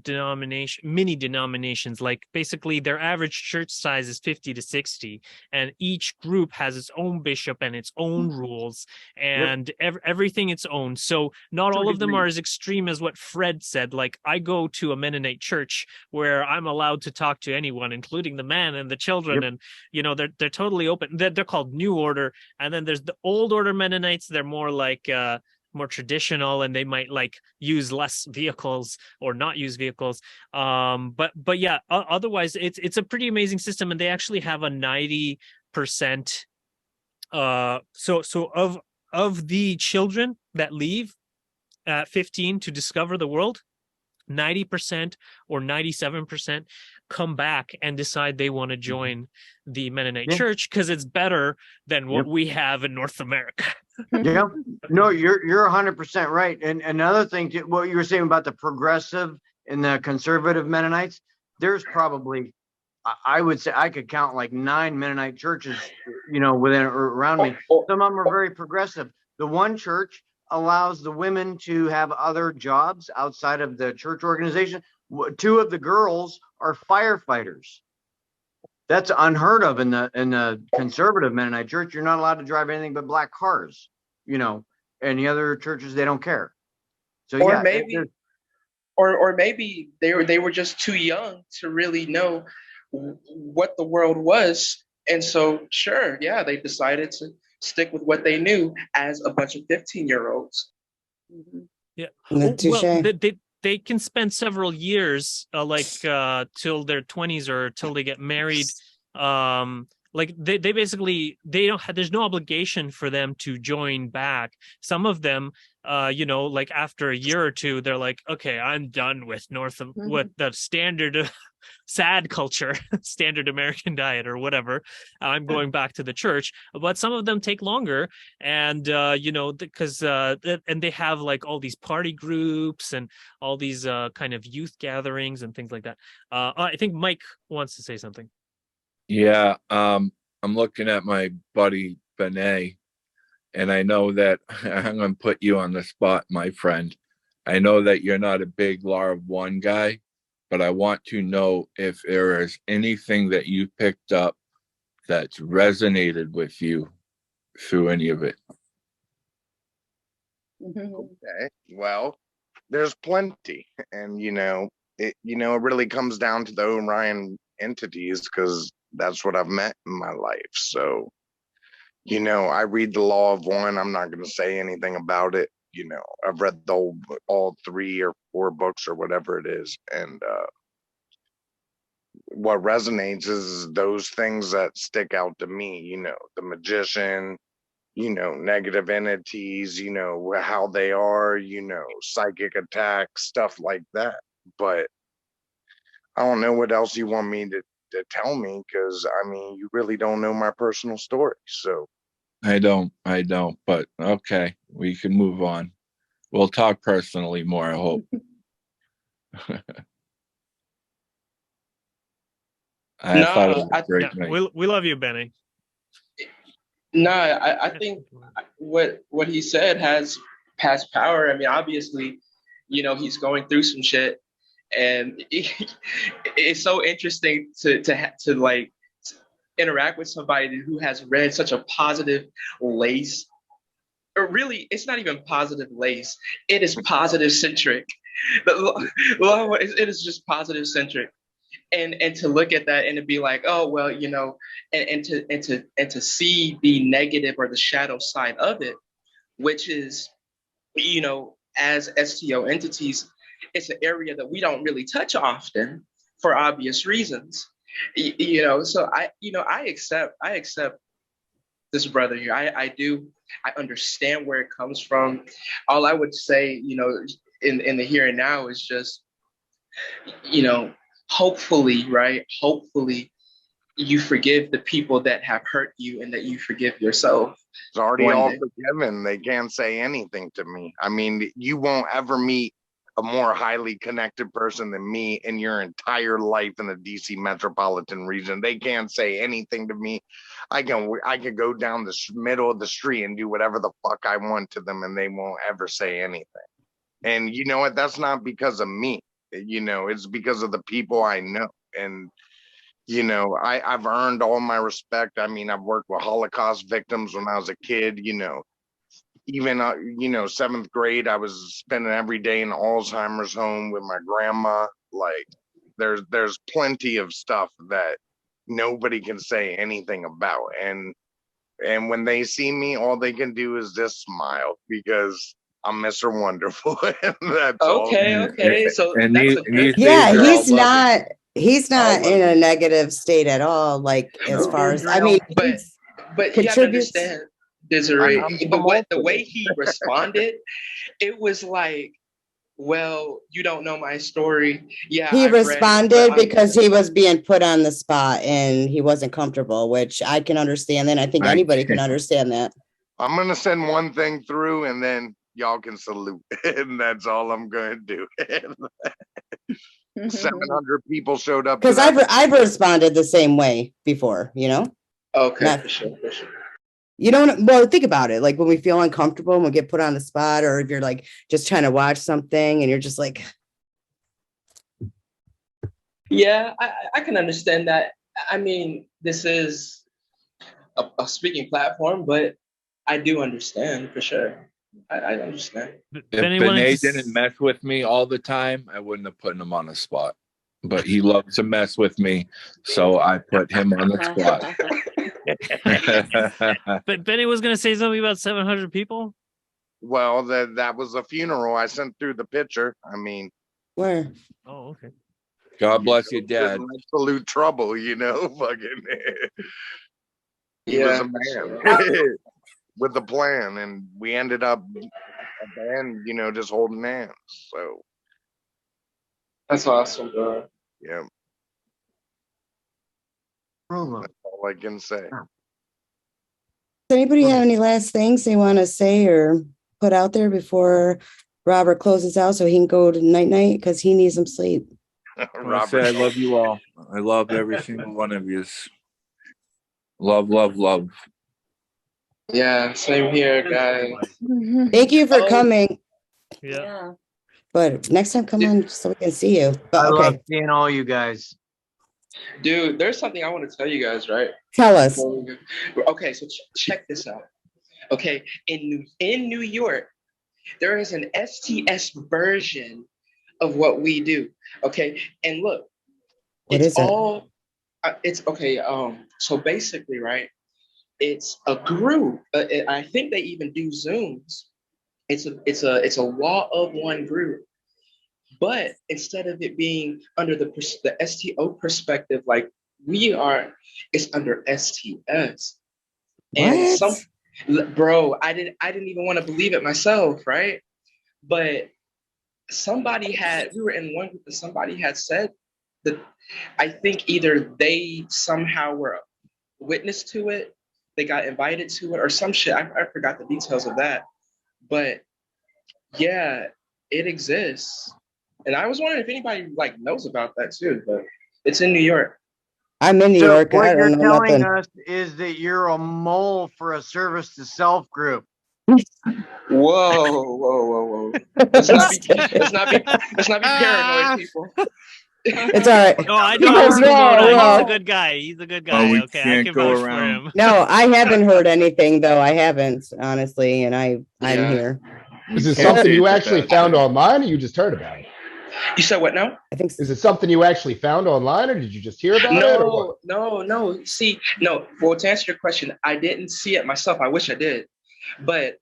mini denominations. Like basically their average church size is 50 to 60, and each group has its own bishop and its own rules and everything its own. So not all of them are as extreme as what Fred said. Like I go to a Mennonite church where I'm allowed to talk to anyone, including the men and the children, and they're totally open. They're called New Order, and then there's the Old Order Mennonites. They're more like more traditional, and they might like use less vehicles or not use vehicles. But yeah, otherwise it's a pretty amazing system, and they actually have a 90%. So of the children that leave at 15 to discover the world, 90% or 97% come back and decide they want to join the Mennonite church because it's better than what we have in North America. Yeah, no, you're 100% right. And another thing, what you were saying about the progressive and the conservative Mennonites, there's probably, I would say, I could count like 9 Mennonite churches, within or around me. Some of them are very progressive. The one church allows the women to have other jobs outside of the church organization. 2 of the girls are firefighters. That's unheard of in the conservative Mennonite church. You're not allowed to drive anything but black cars, and the other churches, they don't care. So or maybe they were just too young to really know what the world was. And so, sure, yeah, they decided to stick with what they knew as a bunch of 15-year-olds. Yeah. Well, they can spend several years, till their 20s or till they get married. Like they basically, there's no obligation for them to join back. Some of them, like after a year or two, they're like, okay, I'm done with with the standard sad culture, standard American diet or whatever. I'm going back to the church. But some of them take longer, and because and they have like all these party groups and all these kind of youth gatherings and things like that. I think Mike wants to say something. Yeah, I'm looking at my buddy Benet, and I know that I'm going to put you on the spot, my friend. I know that you're not a big Law of One guy, but I want to know if there is anything that you picked up that's resonated with you through any of it. Okay, well, there's plenty, and it really comes down to the Orion entities, because that's what I've met in my life. So, I read the Law of One. I'm not going to say anything about it. I've read all 3 or 4 books or whatever it is. And what resonates is those things that stick out to me, the magician, negative entities, how they are, psychic attacks, stuff like that. But I don't know what else you want me to tell me, because you really don't know my personal story. So I don't, but okay, we can move on. We'll talk personally more, I hope. I thought it No, was a great Yeah, night. we love you, Benny. no, I think what he said has power. I mean, obviously, he's going through some shit, and it's so interesting to like interact with somebody who has read such a positive lace. Or really, it's not even positive lace. It is positive centric. It is just positive centric, and to look at that and to be like, oh well, and to see the negative or the shadow side of it, which is, as STO entities, it's an area that we don't really touch often for obvious reasons. So I accept this brother here. I do. I understand where it comes from. All I would say, in the here and now is just, hopefully, right? Hopefully you forgive the people that have hurt you and that you forgive yourself. It's already one all day. forgiven. They can't say anything to me. I mean, you won't ever meet a more highly connected person than me in your entire life in the DC metropolitan region. They can't say anything to me. I can go down the middle of the street and do whatever the fuck I want to them, and they won't ever say anything. And you know what? That's not because of me. It's because of the people I know. And I've earned all my respect. I mean, I've worked with Holocaust victims when I was a kid. Even 7th grade, I was spending every day in Alzheimer's home with my grandma. Like, there's plenty of stuff that nobody can say anything about. And when they see me, all they can do is just smile because I'm Mr. Wonderful. And that's all. Okay. So And that's these a good days Yeah, are all he's not loving. in a negative state at all. Like as No. far as I mean, But but you have to contributes. understand, Desiree, I'm the way he responded, it was like, well, you don't know my story. Yeah, He I've read it, responded but because he was being put on the spot and he wasn't comfortable, which I can understand. And I think I anybody can can't. understand that. I'm gonna send one thing through, and then y'all can salute, and that's all I'm gonna do. 700 people showed up to Because that. I've responded the same way before, okay, Not- for sure. You don't, well, think about it. Like when we feel uncomfortable and we get put on the spot, or if you're like just trying to watch something and you're just like, Yeah, I can understand that. I mean, this is a speaking platform, but I do understand for sure. I understand. If Benny wanted Benet to didn't mess with me all the time, I wouldn't have put him on the spot. But he loves to mess with me, so I put him on the spot. But Benny was going to say something about 700 people. Well, that was a funeral. I sent through the picture. I mean, where? Oh, okay. God bless you, there's Dad. absolute trouble, fucking. He was Yeah, a man with a plan, and we ended up at the end, just holding hands. So that's awesome, bro. yeah, Rolo. that's all I can say. Does anybody have any last things they want to say or put out there before Robert closes out so he can go to night because he needs some sleep? I say I love you all. I love every single one of you. Love, love, love. Yeah, same here, guys. Thank you for Oh. coming. Yeah. But next time, come on so we can see you. I But love okay, seeing all you guys. Dude, there's something I want to tell you guys, right? tell us. Okay, so check this out. Okay, in New York, there is an STS version of what we do. Okay, and look, What it's is it? all it's okay. So basically, right, it's a group. I think they even do Zooms. It's a wall of one group. But instead of it being under the STO perspective, like we are, it's under STS. And What? bro, I didn't even want to believe it myself, right? But we were in one group and somebody had said that I think either they somehow were witness to it they got invited to it or some shit. I forgot the details of that, but yeah, it exists. And I was wondering if anybody like knows about that too, but it's in New York. I'm in New So York. I what you're don't know telling nothing. us is that you're a mole for a service to self group. Whoa. Let's not be paranoid, people. It's all right. No, I know People's Ramona. He's wrong. a good guy. He's a good Oh, guy. we Okay, I can't can go vouch for around. him. No, I haven't heard anything though. I haven't, honestly, and I'm Yeah. here. Is it can't something date you the actually bad found thing. online, or you just heard about it? You said what now? I think Is it something you actually found online, or did you just hear about it? Or what? No. See, no. Well, to answer your question, I didn't see it myself. I wish I did, but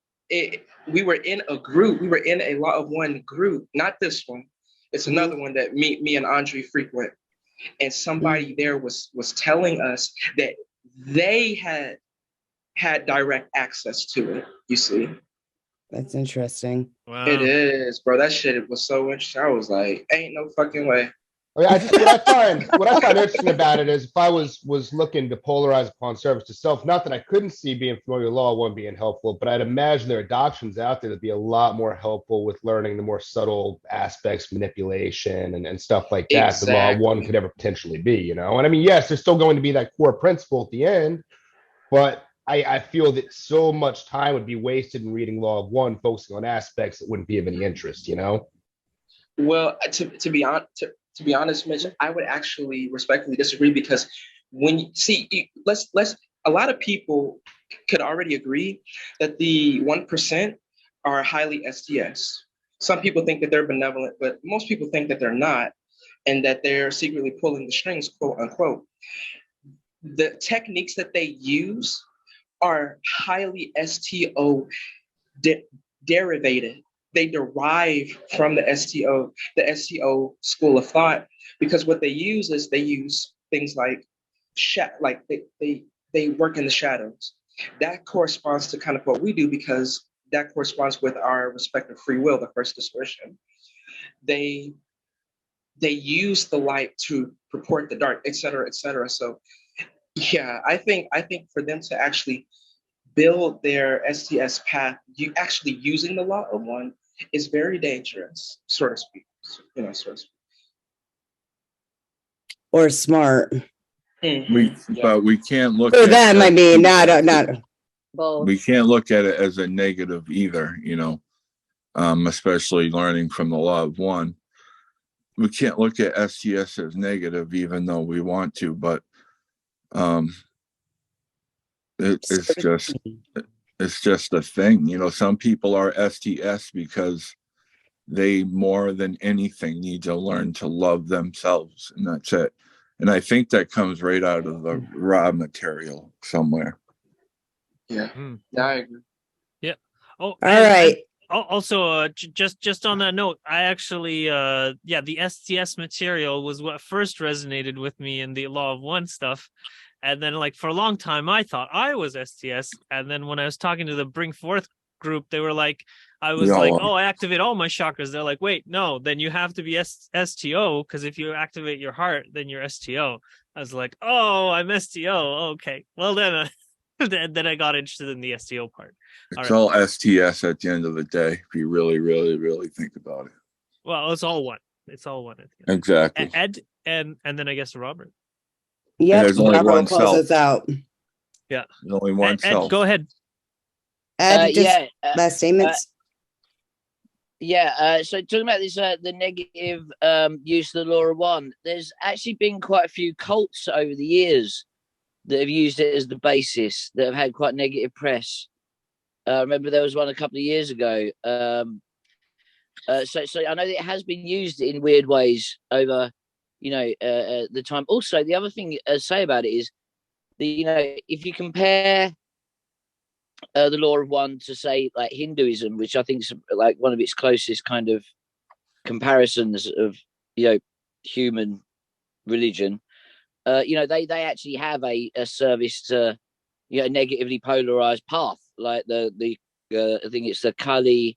we were in a group. We were in a Law of One group, not this one. It's another one that me and Andre frequent, and somebody there was telling us that they had direct access to it. You see. that's interesting. Wow. It is, bro. That shit was so interesting. I was like, ain't no fucking way. I mean, what I find interesting about it is if I was looking to polarize upon service to self, not that I couldn't see being familiar with Law of One being helpful, but I'd imagine there are doctrines out there that'd be a lot more helpful with learning the more subtle aspects, manipulation and stuff like that than Law of One Exactly. could ever potentially be, you know? And I mean, yes, there's still going to be that core principle at the end, but I feel that so much time would be wasted in reading Law of One, focusing on aspects that wouldn't be of any interest, you know? Well, to be honest, Mitch, I would actually respectfully disagree because when you see, let's a lot of people could already agree that the 1% are highly STS. Some people think that they're benevolent, but most people think that they're not, and that they're secretly pulling the strings, quote unquote. The techniques that they use are highly STO derivated. They derive from the STO school of thought, because what they use is they use things like they work in the shadows. That corresponds to kind of what we do, because that corresponds with our respective free will, the first dispersion. They use the light to purport the dark, et cetera, et cetera. So yeah, I think for them to actually build their STS path, you actually using the Law of One is very dangerous, so to speak. So to speak. Or smart. But we can't look For at them, I mean, not Both. we can't look at it as a negative either, you know, especially learning from the Law of One. We can't look at STS as negative, even though we want to, but it's just a thing, you know. Some people are STS because they more than anything need to learn to love themselves, and that's it. And I think that comes right out of the raw material somewhere. Yeah, I agree. Yeah. Oh, all right. Also, just on that note, I actually, the STS material was what first resonated with me in the Law of One stuff. And then, like, for a long time, I thought I was STS. And then when I was talking to the Bring Forth group, they were like, I was like, oh, I activate all my chakras. They're like, wait, no, then you have to be STO, because if you activate your heart, then you're STO. I was like, oh, I'm STO. Okay. Well, then, then I got interested in the STO part. It's all STS at the end of the day, if you really, really, really think about it. Well, it's all one. It's all one. At the end. Exactly. Ed, and then I guess Robert. Yeah, there's only Robert one will close self. us out. Yeah. There's only one Ed, self. go ahead. Ed, just last statements. So talking about this, the negative use of the Law of One, there's actually been quite a few cults over the years that have used it as the basis, that have had quite negative press. Remember there was one a couple of years ago. So I know that it has been used in weird ways over, the time. Also, the other thing to say about it is, if you compare the Law of One to, say, like Hinduism, which I think is like one of its closest kind of comparisons of human religion, they actually have a service to a negatively polarized path, like the I think it's the Kali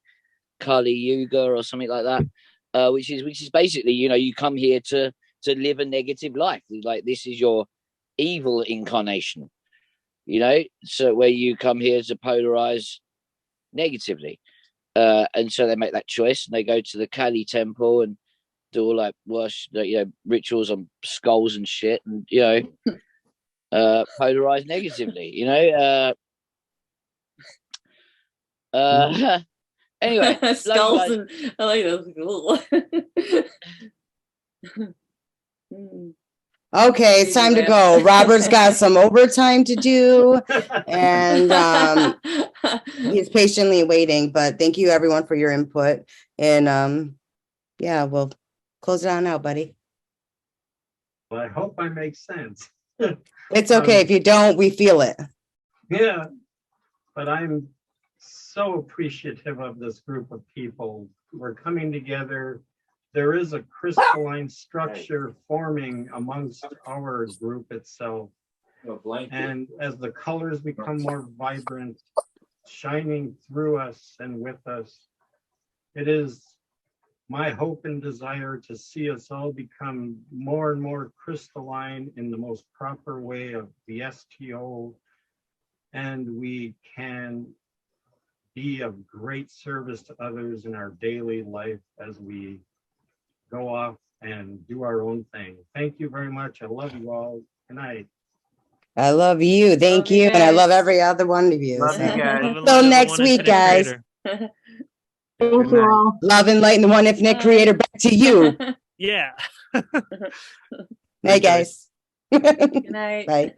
Yuga or something like that, which is basically you come here to live a negative life, like this is your evil incarnation. you know, so where you come here to polarize negatively. And so they make that choice and they go to the Kali temple and do all like worship, you know, rituals on skulls and shit, and you know, polarize negatively, you know. Anyway, Skulls and I like those. Okay, it's time to go. Robert's got some overtime to do, and he's patiently waiting. But thank you everyone for your input. And yeah, we'll close it on out, buddy. Well, I hope I make sense. It's okay. If you don't, we feel it. Yeah, but I'm so appreciative of this group of people. We're coming together. There is a crystalline structure forming amongst our group itself. And as the colors become more vibrant, shining through us and with us, it is my hope and desire to see us all become more and more crystalline in the most proper way of the STO, and we can be of great service to others in our daily life as we go off and do our own thing. Thank you very much. I love you all. Good night. I love you. Thank you. And I love every other one of you. Love you guys. Till next week, guys. Creator. Thank you all. Love and light and the one infinite creator. Back to you. Yeah. Night, guys. Good night. Bye.